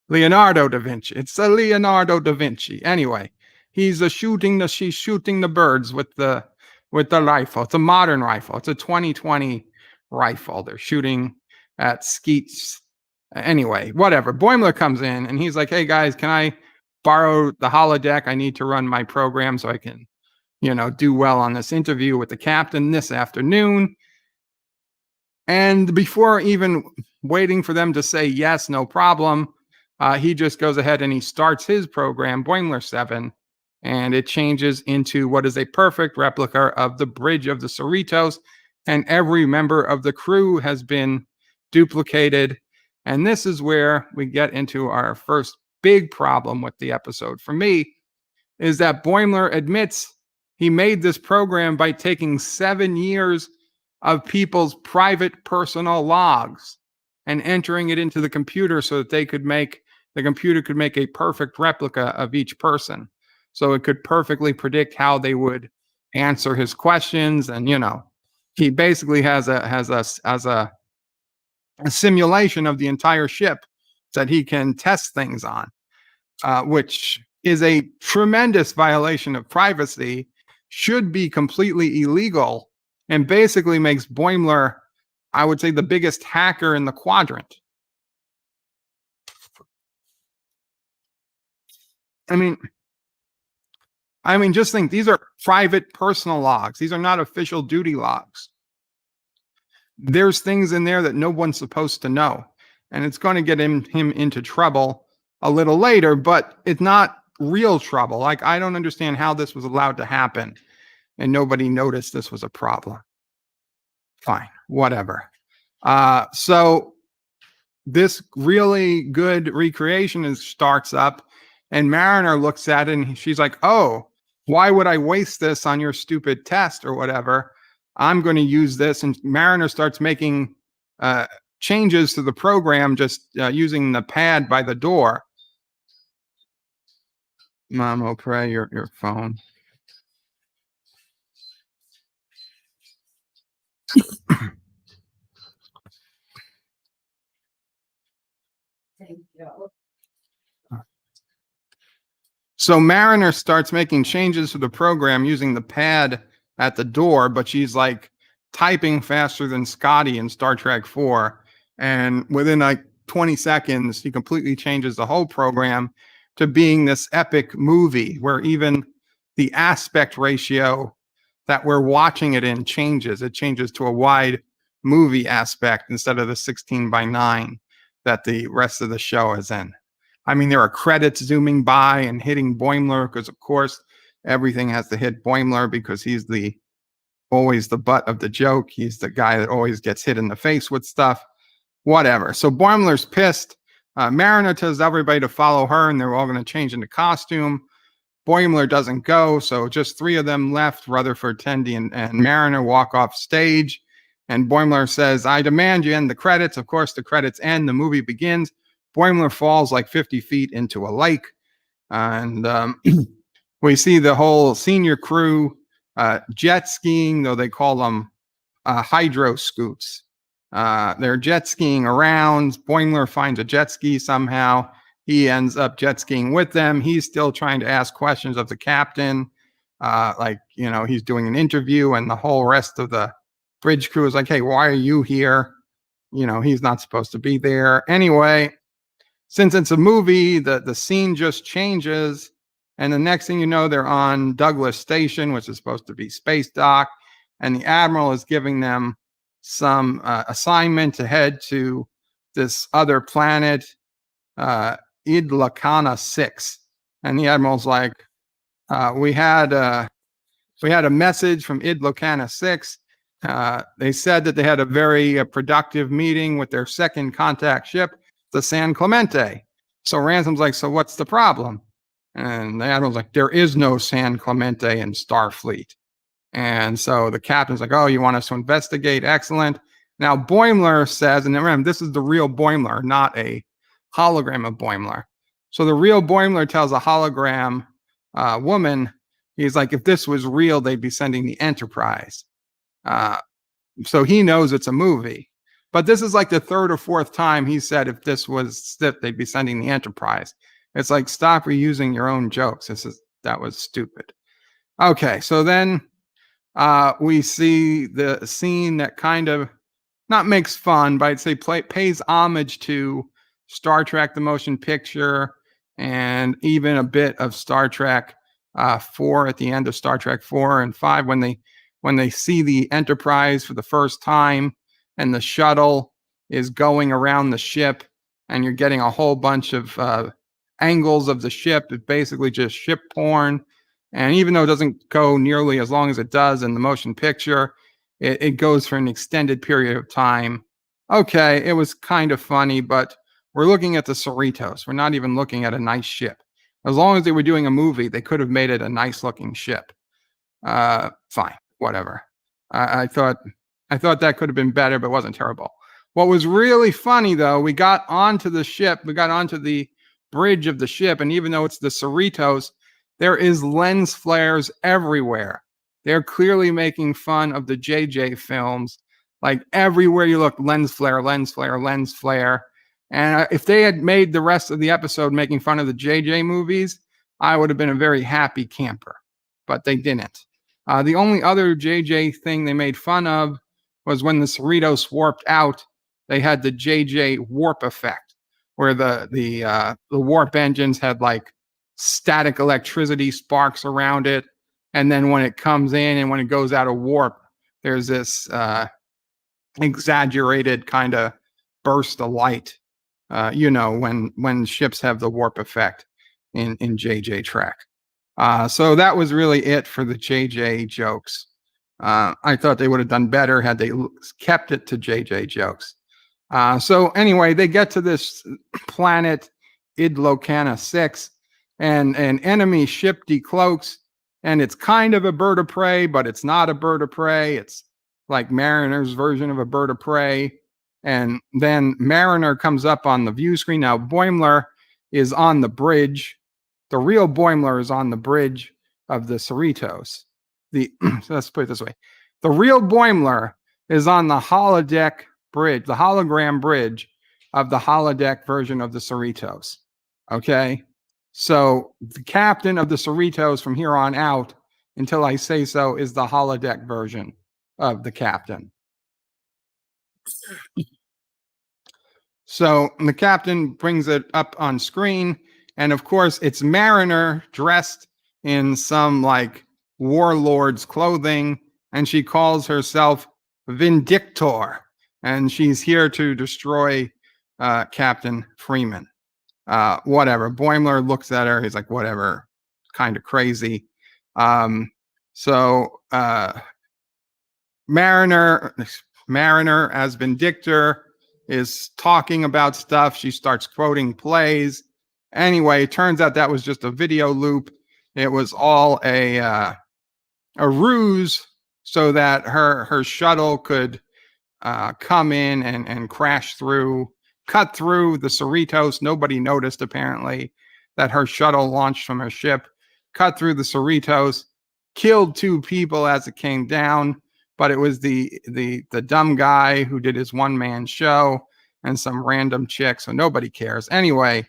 Leonardo da Vinci. It's a Leonardo da Vinci. Anyway, she's shooting the birds with the rifle. It's a modern rifle. It's a 2020 rifle. They're shooting at skeets. Anyway, whatever. Boimler comes in and he's like, hey guys, can I borrow the holodeck? I need to run my program so I can, do well on this interview with the captain this afternoon. And before even waiting for them to say yes, no problem, he just goes ahead and he starts his program, Boimler 7, and it changes into what is a perfect replica of the bridge of the Cerritos, and every member of the crew has been duplicated. And this is where we get into our first big problem with the episode. For me, is that Boimler admits he made this program by taking 7 years of people's private personal logs and entering it into the computer so that the computer could make a perfect replica of each person. So it could perfectly predict how they would answer his questions. And, he basically has a simulation of the entire ship that he can test things on, which is a tremendous violation of privacy, should be completely illegal, and basically makes Boimler, I would say, the biggest hacker in the quadrant. I mean, just think, these are private personal logs. These are not official duty logs. There's things in there that no one's supposed to know, and it's going to get him into trouble a little later, but it's not real trouble. Like, I don't understand how this was allowed to happen and nobody noticed this was a problem. Fine, whatever. So this really good recreation starts up, and Mariner looks at it and she's like, oh, why would I waste this on your stupid test or whatever? I'm going to use this. And Mariner starts making changes to the program, just using the pad by the door. Mom, pray your phone. So Mariner starts making changes to the program using the pad at the door, but she's like typing faster than Scotty in Star Trek 4. And within like 20 seconds, he completely changes the whole program to being this epic movie where even the aspect ratio that we're watching it in changes. It changes to a wide movie aspect instead of the 16:9 that the rest of the show is in. I mean, there are credits zooming by and hitting Boimler because, of course, everything has to hit Boimler because he's always the butt of the joke. He's the guy that always gets hit in the face with stuff. Whatever. So Boimler's pissed. Mariner tells everybody to follow her, and they're all going to change into costume. Boimler doesn't go, so just 3 of them left. Rutherford, Tendi, and Mariner walk off stage. And Boimler says, I demand you end the credits. Of course, the credits end. The movie begins. Boimler falls like 50 feet into a lake. And we see the whole senior crew jet skiing, though they call them hydro scoots. They're jet skiing around. Boimler finds a jet ski somehow. He ends up jet skiing with them. He's still trying to ask questions of the captain. He's doing an interview, and the whole rest of the bridge crew is like, hey, why are you here? He's not supposed to be there. Anyway, since it's a movie, the scene just changes. And the next thing you know, they're on Douglas Station, which is supposed to be space dock. And the Admiral is giving them some assignment to head to this other planet, Idlakana 6. And the Admiral's like, we had a message from Idlakana 6. They said that they had a very productive meeting with their second contact ship, the San Clemente. So Ransom's like, so what's the problem? And the Admiral's like, there is no San Clemente in Starfleet. And so the captain's like, oh, you want us to investigate? Excellent. Now Boimler says, and remember, this is the real Boimler, not a hologram of Boimler. So the real Boimler tells a hologram woman, he's like, if this was real, they'd be sending the Enterprise. So he knows it's a movie. But this is like the 3rd or 4th time he said if this was stiff, they'd be sending the Enterprise. It's like, stop reusing your own jokes. That was stupid. Okay, so then we see the scene that kind of not makes fun, but I'd say pays homage to Star Trek: The Motion Picture, and even a bit of Star Trek 4 at the end of Star Trek 4 and 5 when they see the Enterprise for the first time and the shuttle is going around the ship and you're getting a whole bunch of angles of the ship. It's basically just ship porn. And even though it doesn't go nearly as long as it does in the motion picture, it goes for an extended period of time. Okay, it was kind of funny, but we're looking at the Cerritos. We're not even looking at a nice ship. As long as they were doing a movie, they could have made it a nice looking ship. Fine, whatever. I thought that could have been better, but it wasn't terrible. What was really funny, though, we got onto the ship, we got onto the bridge of the ship, and even though it's the Cerritos, there is lens flares everywhere. They're clearly making fun of the JJ films. Like everywhere you look, lens flare, lens flare, lens flare. And if they had made the rest of the episode making fun of the JJ movies, I would have been a very happy camper. But they didn't. The only other JJ thing they made fun of was when the Cerritos warped out. They had the JJ warp effect, where the warp engines had like static electricity sparks around it, and then when it comes in and when it goes out of warp, there's this exaggerated kind of burst of light. When ships have the warp effect in JJ Trek. So that was really it for the JJ jokes. I thought they would have done better had they kept it to JJ jokes. So anyway, they get to this planet, Idlokana 6, and an enemy ship decloaks, and it's kind of a bird of prey, but it's not a bird of prey. It's like Mariner's version of a bird of prey. And then Mariner comes up on the view screen. Now, Boimler is on the bridge. The real Boimler is on the bridge of the Cerritos. So let's put it this way. The real Boimler is on the holodeck bridge, the hologram bridge of the holodeck version of the Cerritos. Okay? So the captain of the Cerritos from here on out, until I say so, is the holodeck version of the captain. So the captain brings it up on screen, and of course it's Mariner dressed in some like warlord's clothing, and she calls herself Vindictor, and she's here to destroy Captain Freeman. Whatever. Boimler looks at her, he's like, whatever, kind of crazy. So Mariner as Vindictor is talking about stuff. She starts quoting plays. Anyway, it turns out that was just a video loop. It was all a ruse so that her shuttle could come in and crash through, cut through the Cerritos. Nobody noticed, apparently, that her shuttle launched from her ship, cut through the Cerritos, killed 2 people as it came down. But it was the dumb guy who did his one-man show and some random chick, so nobody cares. Anyway,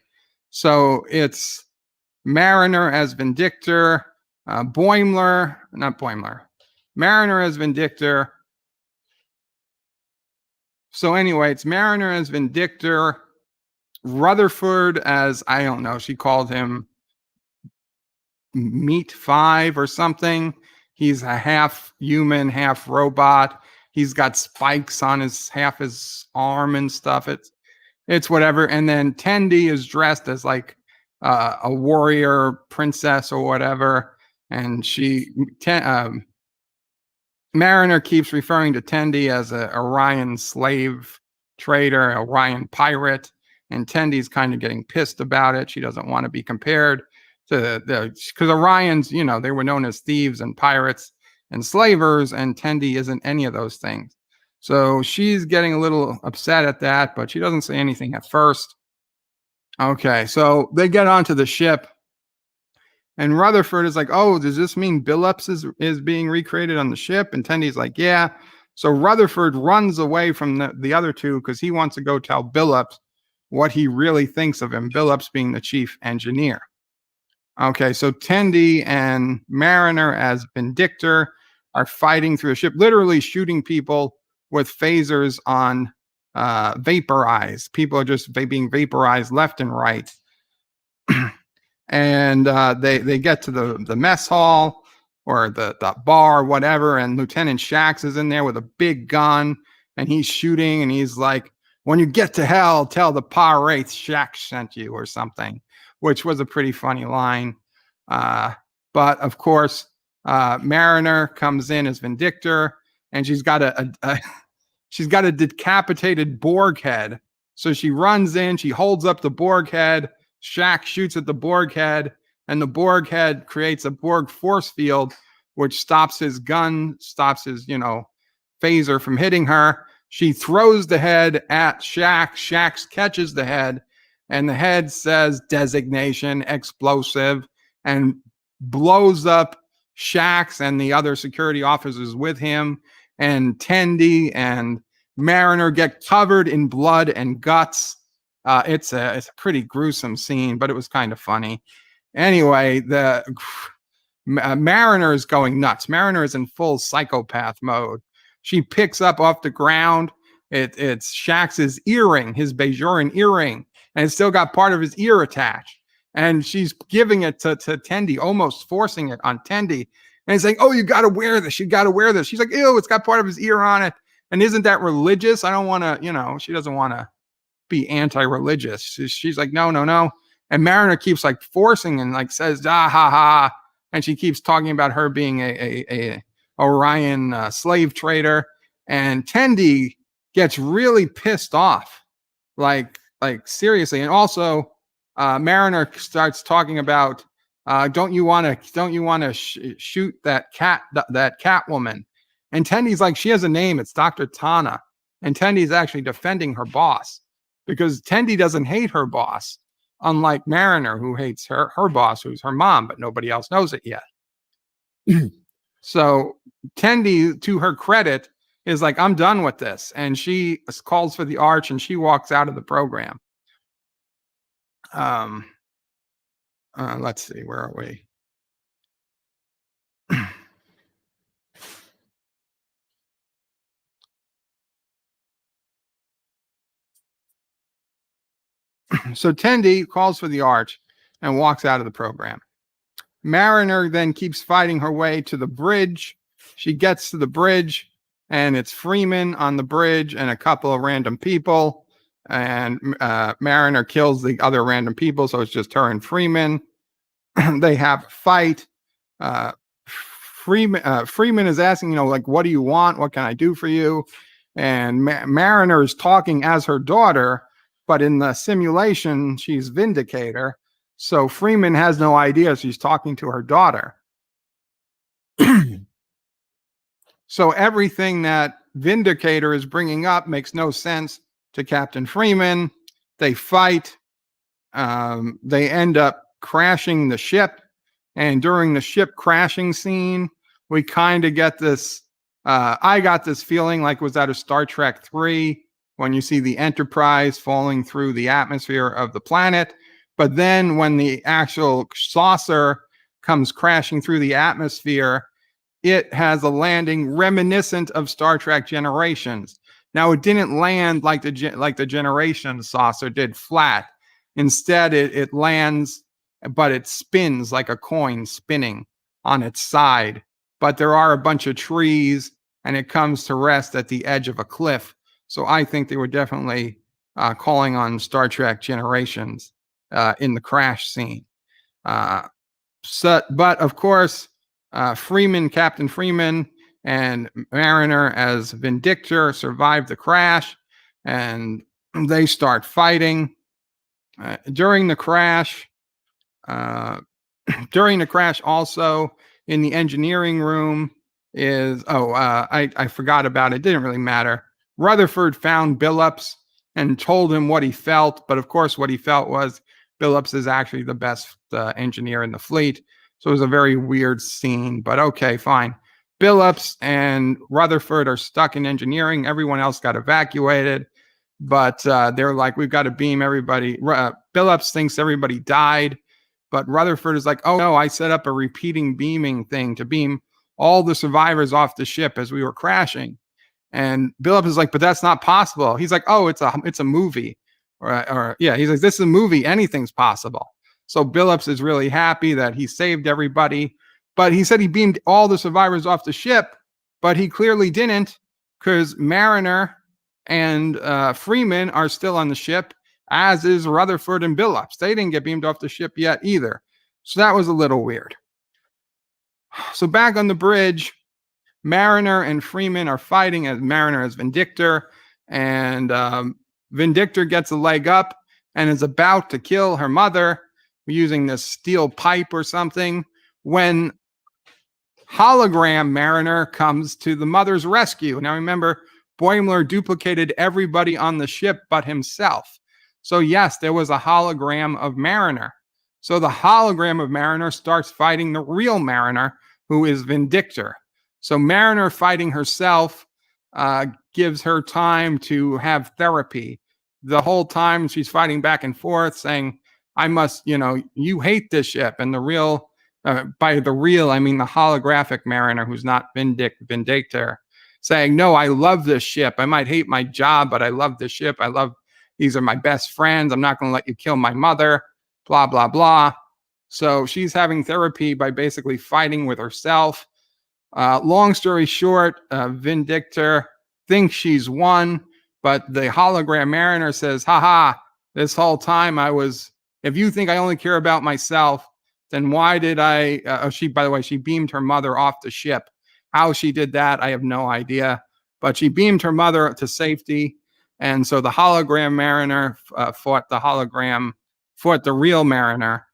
so it's Mariner as Vindictor, Mariner as Vindictor. So anyway, it's Mariner as Vindictor, Rutherford as, I don't know, she called him Meat 5 or something. He's a half human, half robot. He's got spikes on half his arm and stuff. It's whatever. And then Tendi is dressed as like a warrior princess or whatever. And Mariner keeps referring to Tendi as a Orion slave trader, Orion pirate. And Tendi's kind of getting pissed about it. She doesn't want to be compared because Orions, they were known as thieves and pirates and slavers, and Tendi isn't any of those things. So she's getting a little upset at that, but she doesn't say anything at first. Okay, so they get onto the ship, and Rutherford is like, oh, does this mean Billups is being recreated on the ship? And Tendi's like, yeah. So Rutherford runs away from the other two because he wants to go tell Billups what he really thinks of him, Billups being the chief engineer. Okay, so Tendi and Mariner as Vindictor are fighting through the ship, literally shooting people with phasers on vaporize. People are just being vaporized left and right. And they get to the mess hall or the bar, whatever, and Lieutenant Shax is in there with a big gun, and he's shooting, and he's like, when you get to hell, tell the pirates Shaq sent you or something, which was a pretty funny line. But of course, Mariner comes in as Vindictor, and she's got she's got a decapitated Borg head. So she runs in, she holds up the Borg head. Shaq shoots at the Borg head, and the Borg head creates a Borg force field, which stops his gun, stops his, phaser from hitting her. She throws the head at Shaq. Shaq catches the head, and the head says designation explosive and blows up Shaq's and the other security officers with him. And Tendi and Mariner get covered in blood and guts. It's a pretty gruesome scene, but it was kind of funny. Anyway, the Mariner is going nuts. Mariner is in full psychopath mode. She picks up off the ground. It's Shax's earring, his Bajoran earring, and it's still got part of his ear attached. And she's giving it to Tendi, almost forcing it on Tendi. And he's like, "Oh, you got to wear this. You got to wear this." She's like, "Ew, it's got part of his ear on it." And isn't that religious? I don't want to, she doesn't want to be anti-religious. She's like, no. And Mariner keeps like forcing and like says, "Ah, ha, ha." And she keeps talking about her being a Orion slave trader. And Tendi gets really pissed off, like seriously. And also, Mariner starts talking about, don't you want to shoot that cat woman? And Tendi's like, she has a name. It's Dr. Tana. And Tendi's actually defending her boss because Tendi doesn't hate her boss, unlike Mariner, who hates her boss, who's her mom, but nobody else knows it yet. So Tendi, to her credit, is like, I'm done with this. And she calls for the arch and she walks out of the program. Let's see, where are we? So Tendi calls for the arch and walks out of the program. Mariner then keeps fighting her way to the bridge. She gets to the bridge, and it's Freeman on the bridge and a couple of random people. And Mariner kills the other random people, so it's just her and Freeman. They have a fight. Freeman is asking, like, what do you want? What can I do for you? And Mariner is talking as her daughter, but in the simulation, she's Vindicator. So Freeman has no idea she's talking to her daughter. So everything that Vindicator is bringing up makes no sense to Captain Freeman. They fight. They end up crashing the ship. And during the ship crashing scene, we kind of get this, I got this feeling like it was out of Star Trek 3 when you see the Enterprise falling through the atmosphere of the planet. But then when the actual saucer comes crashing through the atmosphere, it has a landing reminiscent of Star Trek Generations. Now, it didn't land like the Generations saucer did flat. Instead, it lands, but it spins like a coin spinning on its side. But there are a bunch of trees, and it comes to rest at the edge of a cliff. So I think they were definitely calling on Star Trek Generations in the crash scene. But of course, Captain Freeman and Mariner as Vindictor survive the crash, and they start fighting. During the crash, also in the engineering room I forgot about it. It didn't really matter. Rutherford found Billups and told him what he felt, but of course what he felt was Billups is actually the best engineer in the fleet. So it was a very weird scene, but okay, fine. Billups and Rutherford are stuck in engineering. Everyone else got evacuated, but they're like, we've got to beam everybody. Billups thinks everybody died, but Rutherford is like, oh no, I set up a repeating beaming thing to beam all the survivors off the ship as we were crashing. And Billups is like, but that's not possible. He's like, oh, it's a movie. He's like, this is a movie. Anything's possible. So Billups is really happy that he saved everybody. But he said he beamed all the survivors off the ship, but he clearly didn't, because Mariner and Freeman are still on the ship, as is Rutherford and Billups. They didn't get beamed off the ship yet either. So that was a little weird. So back on the bridge, Mariner and Freeman are fighting, as Mariner as Vindictor, and Vindictor gets a leg up and is about to kill her mother using this steel pipe or something, when hologram Mariner comes to the mother's rescue. Now remember, Boimler duplicated everybody on the ship but himself. So yes, there was a hologram of Mariner. So the hologram of Mariner starts fighting the real Mariner, who is Vindictor. So Mariner fighting herself gives her time to have therapy. The whole time she's fighting back and forth, saying, I must, you hate this ship. And the real, by the real, I mean the holographic Mariner, who's not Vindictor, saying, no, I love this ship. I might hate my job, but I love this ship. These are my best friends. I'm not going to let you kill my mother, blah, blah, blah. So she's having therapy by basically fighting with herself. Long story short, Vindictor thinks she's won, but the hologram Mariner says, haha, this whole time if you think I only care about myself, then why did by the way, she beamed her mother off the ship. How she did that, I have no idea, but she beamed her mother to safety. And so the hologram Mariner fought the real Mariner.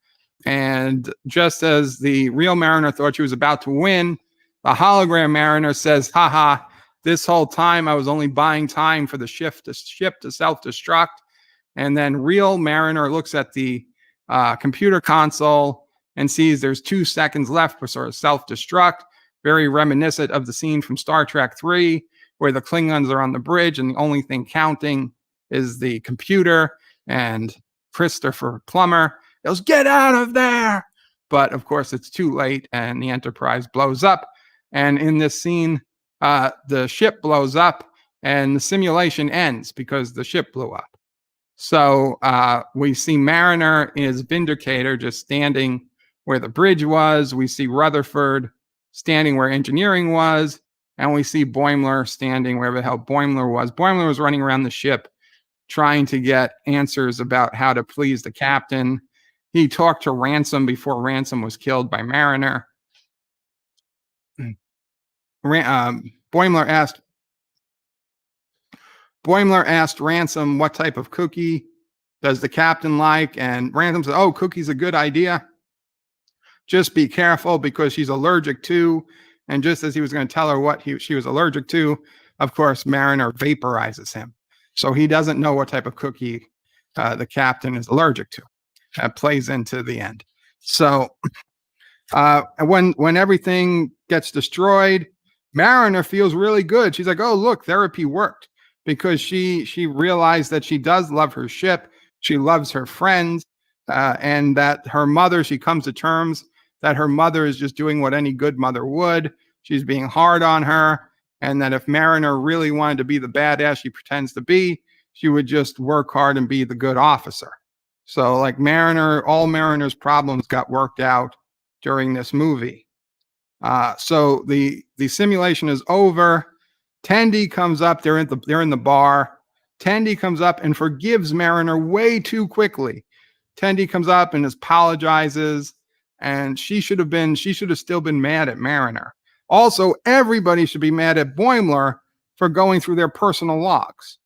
And just as the real Mariner thought she was about to win, the hologram Mariner says, haha, this whole time I was only buying time for the ship to self-destruct. And then real Mariner looks at the computer console and sees there's 2 seconds left for sort of self-destruct, very reminiscent of the scene from Star Trek 3, where the Klingons are on the bridge and the only thing counting is the computer, and Christopher Plummer goes, get out of there. But of course it's too late and the Enterprise blows up. And in this scene, the ship blows up and the simulation ends because the ship blew up. So we see Mariner as Vindicator just standing where the bridge was. We see Rutherford standing where engineering was. And we see Boimler standing wherever the hell Boimler was. Boimler was running around the ship trying to get answers about how to please the captain. He talked to Ransom before Ransom was killed by Mariner. Boimler asked Ransom what type of cookie does the captain like, and Ransom said, oh, cookie's a good idea. Just be careful because she's allergic to. And just as he was going to tell her what she was allergic to, of course, Mariner vaporizes him. So he doesn't know what type of cookie the captain is allergic to. That plays into the end. So when everything gets destroyed, Mariner feels really good. She's like, oh, look, therapy worked, because she realized that she does love her ship. She loves her friends, and that her mother, she comes to terms that her mother is just doing what any good mother would. She's being hard on her, and that if Mariner really wanted to be the badass she pretends to be, she would just work hard and be the good officer. So like all Mariner's problems got worked out during this movie. So the simulation is over. Tendi comes up. They're in the bar. Tendi comes up and forgives Mariner way too quickly. Tendi comes up and apologizes, and she should have still been mad at Mariner. Also, everybody should be mad at Boimler for going through their personal logs.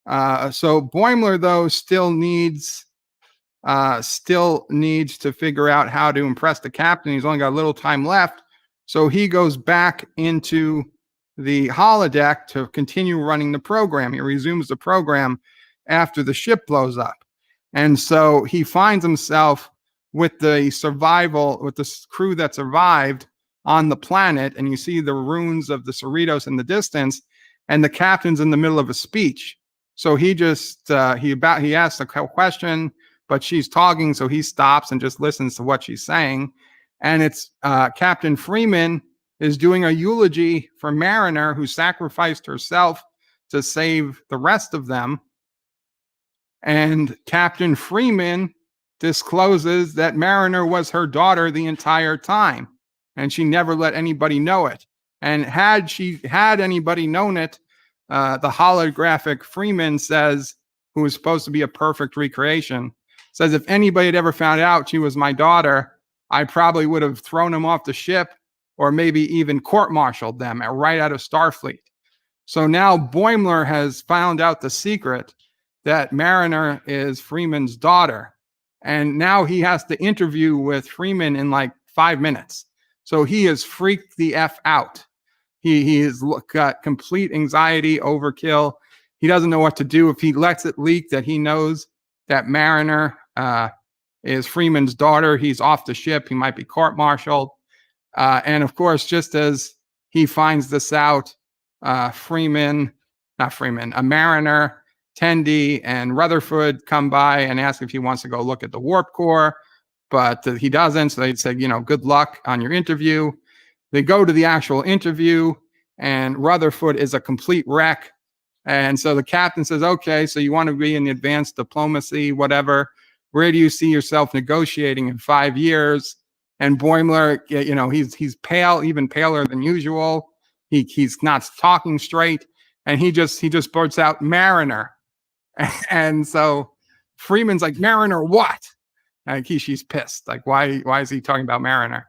So Boimler, though, still needs to figure out how to impress the captain. He's only got a little time left. So he goes back into the holodeck to continue running the program. He resumes the program after the ship blows up. And so he finds himself with the crew that survived on the planet. And you see the ruins of the Cerritos in the distance, and the captain's in the middle of a speech. So he just, he asks a question, but she's talking. So he stops and just listens to what she's saying. And it's Captain Freeman is doing a eulogy for Mariner, who sacrificed herself to save the rest of them. And Captain Freeman discloses that Mariner was her daughter the entire time, and she never let anybody know it. And had anybody known it, the holographic Freeman says, who was supposed to be a perfect recreation, says, if anybody had ever found out she was my daughter, I probably would have thrown them off the ship or maybe even court-martialed them right out of Starfleet. So now Boimler has found out the secret that Mariner is Freeman's daughter. And now he has to interview with Freeman in like 5 minutes. So he has freaked the F out. He has got complete anxiety, overkill. He doesn't know what to do. If he lets it leak that he knows that Mariner is Freeman's daughter, he's off the ship. He might be court-martialed. And of course, just as he finds this out, Mariner, Tendi, and Rutherford come by and ask if he wants to go look at the warp core, but he doesn't. So they say, good luck on your interview. They go to the actual interview, and Rutherford is a complete wreck. And so the captain says, okay, so you want to be in the advanced diplomacy, whatever. Where do you see yourself negotiating in 5 years? And Boimler, he's pale, even paler than usual. He's not talking straight. And he just blurts out Mariner. And so Freeman's like, Mariner what? Like she's pissed. Like, why is he talking about Mariner?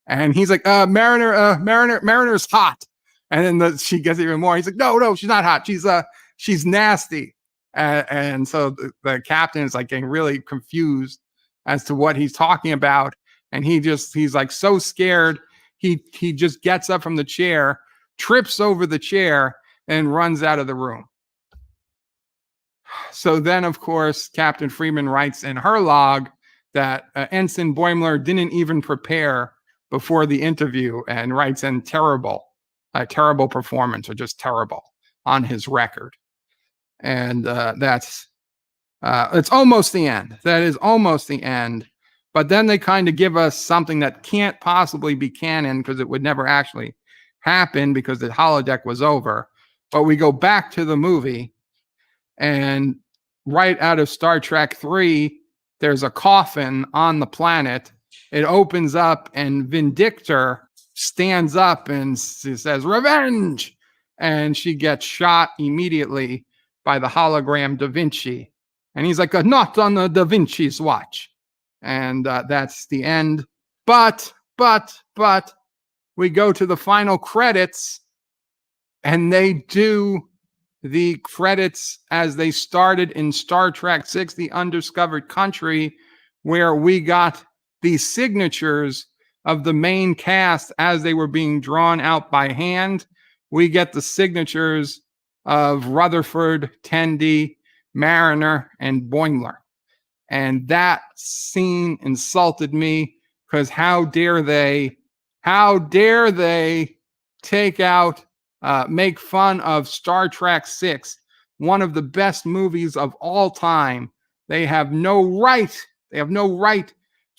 And he's like, Mariner's hot. And then she gets even more. He's like, no, she's not hot. She's nasty. And so the captain is like getting really confused as to what he's talking about. And he's like so scared. He just gets up from the chair, trips over the chair, and runs out of the room. So then, of course, Captain Freeman writes in her log that Ensign Boimler didn't even prepare before the interview, and writes in terrible performance, or just terrible, on his record. And it's almost the end. That is almost the end. But then they kind of give us something that can't possibly be canon because it would never actually happen because the holodeck was over. But we go back to the movie, and right out of Star Trek III, there's a coffin on the planet. It opens up, and Vindictor stands up and says, "Revenge!" And she gets shot immediately by the hologram Da Vinci. And he's like, "Not on the Da Vinci's watch." And that's the end. But we go to the final credits, and they do the credits as they started in Star Trek VI, The Undiscovered Country, where we got the signatures of the main cast as they were being drawn out by hand. We get the signatures of Rutherford, Tendi, Mariner, and Boimler. And that scene insulted me because how dare they take out, make fun of Star Trek VI, one of the best movies of all time. They have no right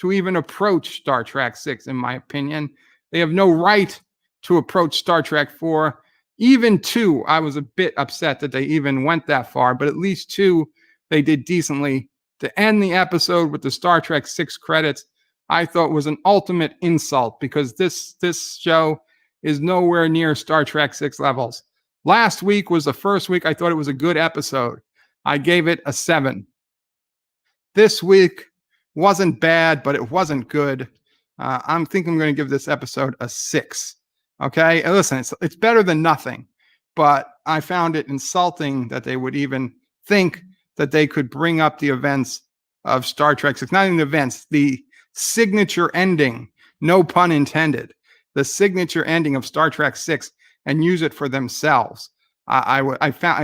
to even approach Star Trek VI, in my opinion. They have no right to approach Star Trek IV. Even 2, I was a bit upset that they even went that far, but at least 2, they did decently. To end the episode with the Star Trek VI credits, I thought was an ultimate insult because this show is nowhere near Star Trek VI levels. Last week was the first week I thought it was a good episode. I gave it a 7. This week wasn't bad, but it wasn't good. I'm thinking I'm going to give this episode a 6. Okay, and listen, it's better than nothing, but I found it insulting that they would even think that they could bring up the events of Star Trek VI. Not even the events, the signature ending, no pun intended, the signature ending of Star Trek VI, and use it for themselves. I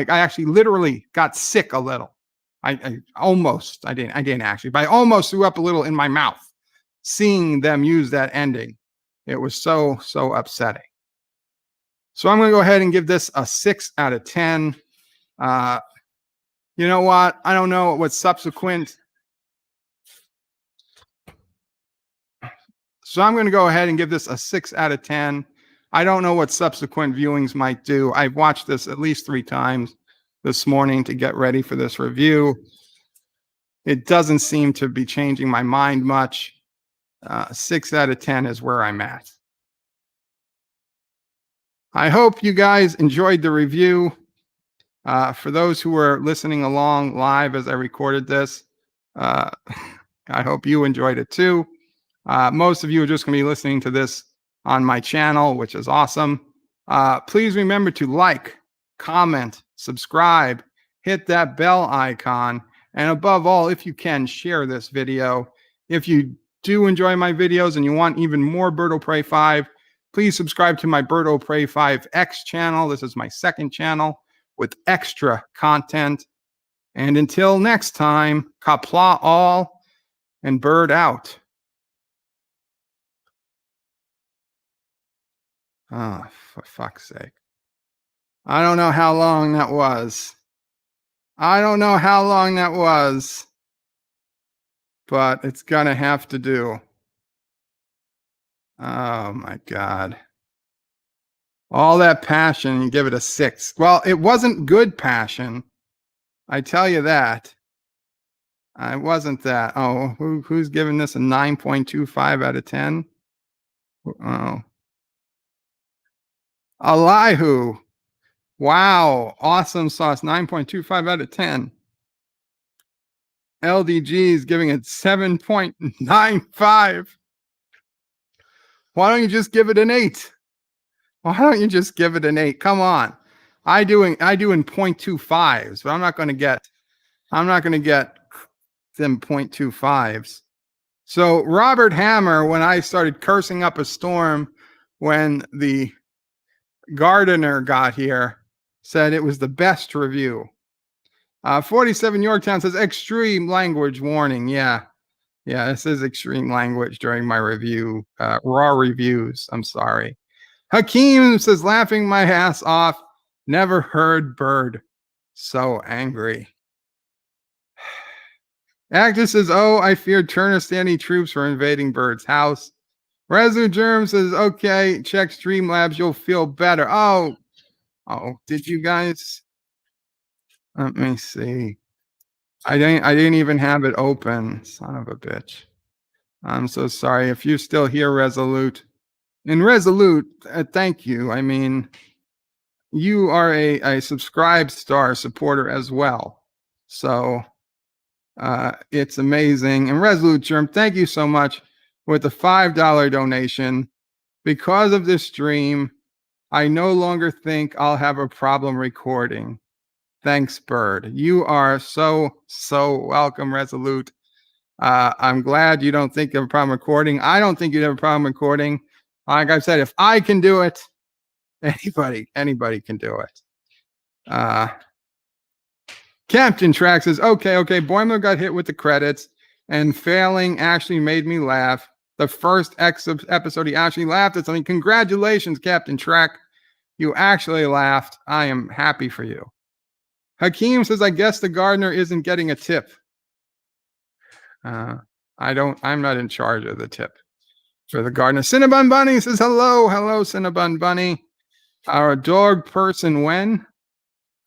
actually literally got sick a little. I didn't actually, but I almost threw up a little in my mouth seeing them use that ending. It was so upsetting. So I'm going to go ahead and give this a 6 out of 10. You know what? I don't know what subsequent. So I'm going to go ahead and give this a 6 out of 10. I don't know what subsequent viewings might do. I've watched this at least 3 times this morning to get ready for this review. It doesn't seem to be changing my mind much. 6 out of 10 is where I'm at. I hope you guys enjoyed the review. For those who are listening along live as I recorded this, I hope you enjoyed it too. Most of you are just going to be listening to this on my channel, which is awesome. Please remember to like, comment, subscribe, hit that bell icon, and above all, if you can, share this video. If you do enjoy my videos and you want even more Bird O' Prey 5, please subscribe to my Bird O' Prey 5X channel. This is my second channel with extra content. And until next time, Qapla' all and bird out. Oh, for fuck's sake. I don't know how long that was. But it's gonna have to do. Oh my God. All that passion, you give it a 6. Well, it wasn't good passion. I tell you that. I wasn't that. Oh, who's giving this a 9.25 out of 10? Oh. Elihu. Wow. Awesome sauce. 9.25 out of 10. LDG is giving it 7.95. Why don't you just give it an 8? Why don't you just give it an 8? Come on. I do in 0.25s, but I'm not going to get them 0.25s. So Robert Hammer, when I started cursing up a storm when the gardener got here, said it was the best review. 47 Yorktown says extreme language warning. Yeah, this is extreme language during my review, raw reviews. I'm sorry. Hakeem says laughing my ass off. Never heard bird so angry. Actor says, oh, I feared Turner standing troops were invading Bird's house. Resu Germ says, okay, check Streamlabs, you'll feel better. Oh, did you guys? Let me see. I didn't even have it open. Son of a bitch. I'm so sorry. If you're still here, Resolute. And Resolute, thank you. I mean, you are a subscribe star supporter as well. So it's amazing. And Resolute Germ, thank you so much with the $5 donation. Because of this stream, I no longer think I'll have a problem recording. Thanks, Bird. You are so welcome, Resolute. I'm glad you don't think you have a problem recording. I don't think you'd have a problem recording. Like I said, if I can do it, anybody can do it. Captain Track says, okay, Boimler got hit with the credits, and failing actually made me laugh. The first episode, he actually laughed at something. Congratulations, Captain Track. You actually laughed. I am happy for you. Hakeem says, I guess the gardener isn't getting a tip. I'm not in charge of the tip for the gardener. Cinnabon Bunny says, hello, Cinnabon Bunny. Our dog person when?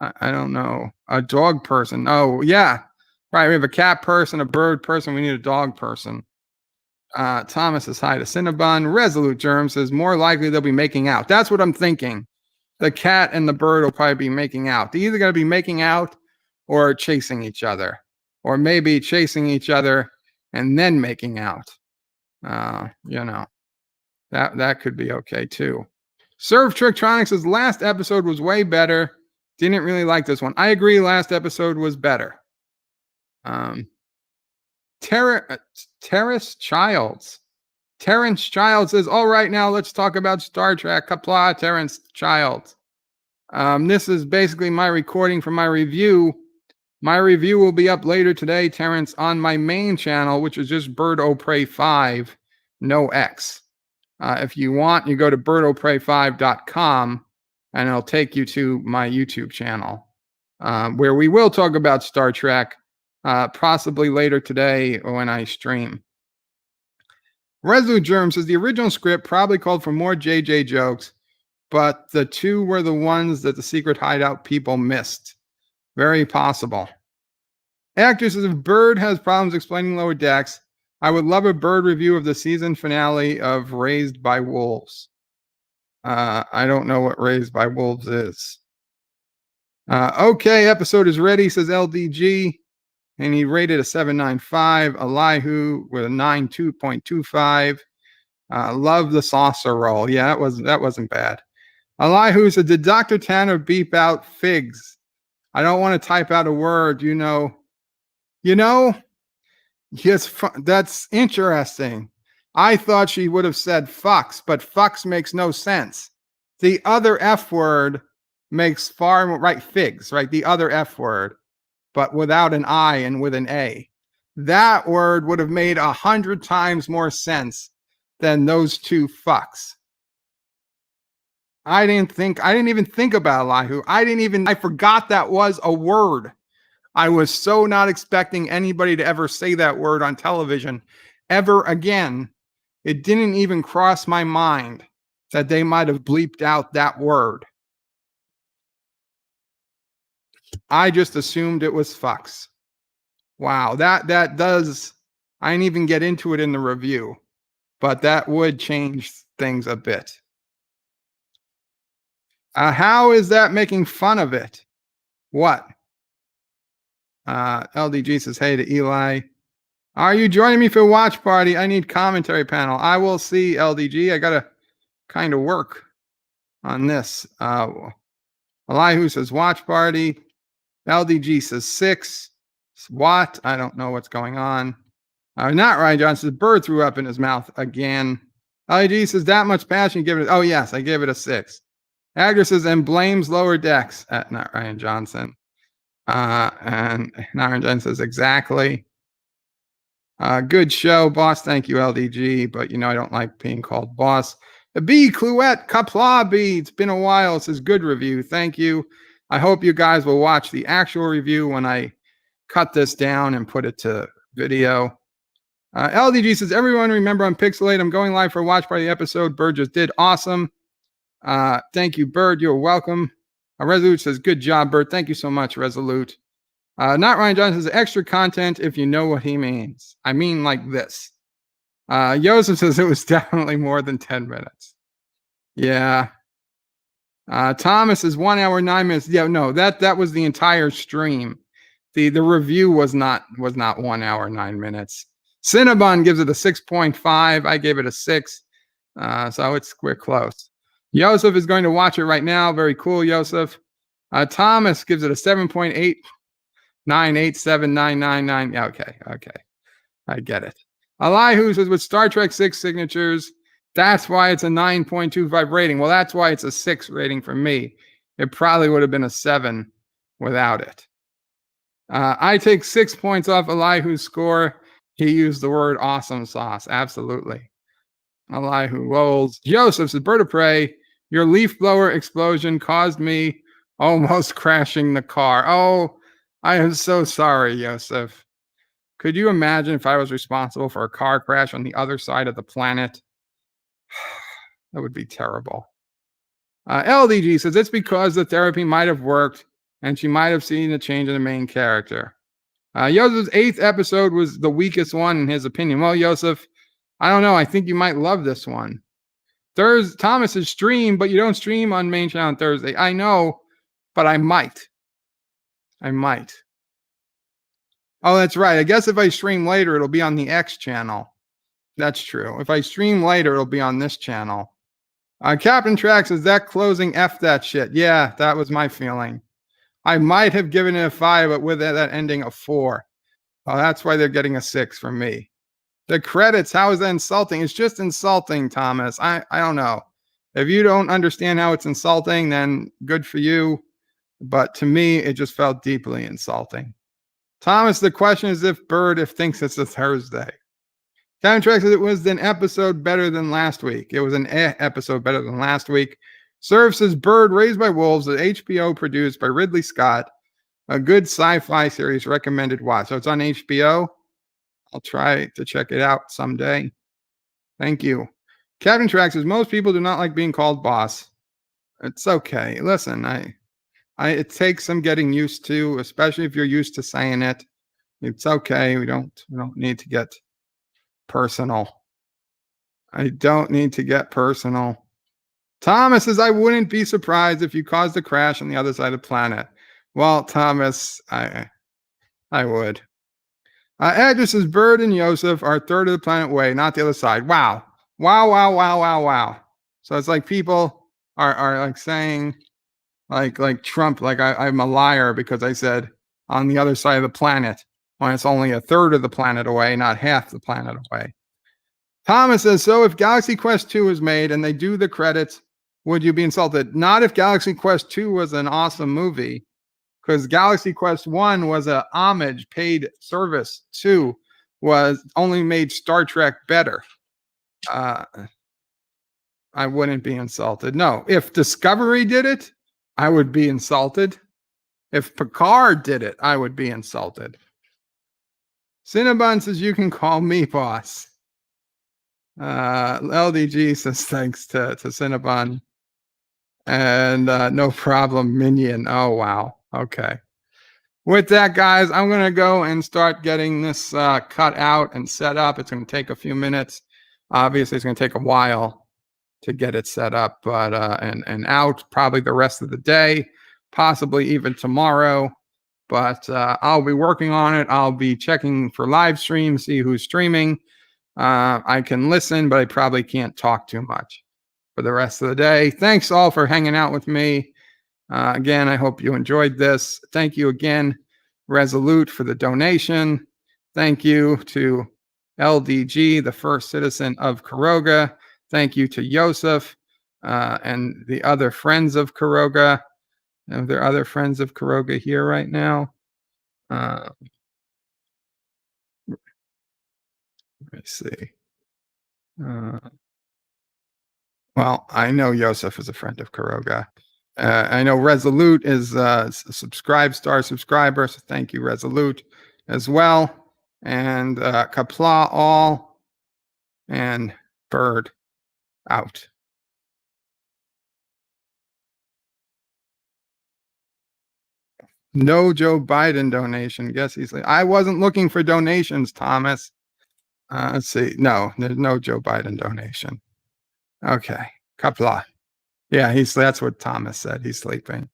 I don't know. A dog person. Oh, yeah. Right. We have a cat person, a bird person. We need a dog person. Thomas says hi to Cinnabon. Resolute Germ says, more likely they'll be making out. That's what I'm thinking. The cat and the bird will probably be making out. They're either going to be making out or chasing each other. Or maybe chasing each other and then making out. That could be okay too. Serve Tricktronics says last episode was way better. Didn't really like this one. I agree. Last episode was better. Terrence Childs says, all right, now let's talk about Star Trek. Qapla', Terrence Childs. This is basically my recording for my review. My review will be up later today, Terrence, on my main channel, which is just Bird O' Prey 5, no X. If you want, you go to birdoprey5.com and it'll take you to my YouTube channel, where we will talk about Star Trek, possibly later today when I stream. Resolute Germ says the original script probably called for more JJ jokes, but the two were the ones that the secret hideout people missed. Very possible. Actor says if Bird has problems explaining Lower Decks, I would love a Bird review of the season finale of Raised by Wolves. I don't know what Raised by Wolves is. Okay, episode is ready, says LDG. And he rated a 7.95. Elihu with a 92.25. Love the saucer roll. Yeah, that wasn't bad. Elihu said, did Dr. Tanner beep out figs? I don't want to type out a word, you know. Yes, that's interesting. I thought she would have said fucks, but fucks makes no sense. The other F word makes far more, right? Figs, right? The other F word, but without an I and with an A. That word would have made 100 times more sense than those two fucks. I didn't even think about Elihu. I forgot that was a word. I was so not expecting anybody to ever say that word on television ever again. It didn't even cross my mind that they might have bleeped out that word. I just assumed it was fucks. Wow, that does, I didn't even get into it in the review, but that would change things a bit. How is that making fun of it? What? LDG says, hey to Eli. Are you joining me for watch party? I need commentary panel. I will see, LDG. I got to kind of work on this. Elihu says watch party. LDG says 6. What? I don't know what's going on. Not Ryan Johnson says bird threw up in his mouth again. LDG says that much passion. Give it. Oh, yes, I gave it a 6. Agner says and blames lower decks at not Ryan Johnson. And Ryan Johnson says exactly. Good show, boss. Thank you, LDG. But I don't like being called boss. B. Cluette, Kapla B. It's been a while. It says good review. Thank you. I hope you guys will watch the actual review when I cut this down and put it to video. LDG says, everyone remember on Pixelate, I'm going live for a watch party episode. Bird just did awesome. Thank you, Bird. You're welcome. Resolute says, good job, Bird. Thank you so much, Resolute. Not Ryan Johnson says, extra content if you know what he means. I mean like this. Joseph says it was definitely more than 10 minutes. Yeah. Thomas is 1 hour, 9 minutes. Yeah, no, that was the entire stream. The review was not 1 hour, 9 minutes. Cinnabon gives it a 6.5. I gave it a 6. So we're close. Joseph is going to watch it right now. Very cool, Joseph. Thomas gives it a 7.8. 9879999. Okay. I get it. Elihu says with Star Trek 6 signatures, that's why it's a 9.25 rating. Well, that's why it's a 6 rating for me. It probably would have been a 7 without it. I take 6 points off Elihu's score. He used the word awesome sauce. Absolutely. Elihu rolls. Joseph says, Bird of Prey, your leaf blower explosion caused me almost crashing the car. Oh, I am so sorry, Joseph. Could you imagine if I was responsible for a car crash on the other side of the planet? That would be terrible. LDG says it's because the therapy might have worked and she might have seen a change in the main character. Joseph's 8th episode was the weakest one in his opinion. Well, Joseph, I don't know. I think you might love this one. Thomas is stream, but you don't stream on main channel on Thursday. I know, but I might. Oh, that's right. I guess if I stream later, it'll be on the X channel. That's true. If I stream later, it'll be on this channel. Captain Trax says that closing F that shit. Yeah, that was my feeling. I might have given it a 5, but with that ending a 4. Oh, that's why they're getting a 6 from me. The credits, how is that insulting? It's just insulting, Thomas. I don't know. If you don't understand how it's insulting, then good for you. But to me, it just felt deeply insulting. Thomas, the question is if Bird thinks it's a Thursday. Captain Trax says it was an episode better than last week. It was an episode better than last week. Serve says Bird Raised by Wolves, the HBO produced by Ridley Scott. A good sci-fi series recommended watch. So it's on HBO. I'll try to check it out someday. Thank you. Captain Trax says most people do not like being called boss. It's okay. Listen, it takes some getting used to, especially if you're used to saying it. It's okay. We don't need to get personal. I don't need to get personal. Thomas says, I wouldn't be surprised if you caused a crash on the other side of the planet. Well, Thomas, I would. Edris says Bird and Yosef are a third of the planet away, not the other side. Wow. Wow, wow, wow, wow, wow. So it's like people are like saying, like Trump, like I'm a liar because I said on the other side of the planet when it's only a third of the planet away, not half the planet away. Thomas says, so if Galaxy Quest 2 is made and they do the credits, would you be insulted? Not if Galaxy Quest 2 was an awesome movie, because Galaxy Quest 1 was a homage paid service. 2 was only made Star Trek better. I wouldn't be insulted. No, if Discovery did it, I would be insulted. If Picard did it, I would be insulted. Cinnabon says, you can call me boss. LDG says, thanks to Cinnabon. And no problem, Minion. Oh, wow. Okay. With that, guys, I'm going to go and start getting this cut out and set up. It's going to take a few minutes. Obviously, it's going to take a while to get it set up, but and out probably the rest of the day, possibly even tomorrow. But I'll be working on it. I'll be checking for live stream, see who's streaming. I can listen, but I probably can't talk too much for the rest of the day. Thanks all for hanging out with me. Again, I hope you enjoyed this. Thank you again, Resolute, for the donation. Thank you to LDG, the first citizen of Kuroga. Thank you to Yosef and the other friends of Kuroga. Are there other friends of Kuroga here right now? Let me see. Well, I know Yosef is a friend of Kuroga. I know Resolute is a star subscriber, so thank you, Resolute, as well. And Kapla all and Bird out. No Joe Biden donation. Guess he's like, I wasn't looking for donations, Thomas. Let's see. No, there's no Joe Biden donation. Okay. Kapla. Yeah, that's what Thomas said. He's sleeping.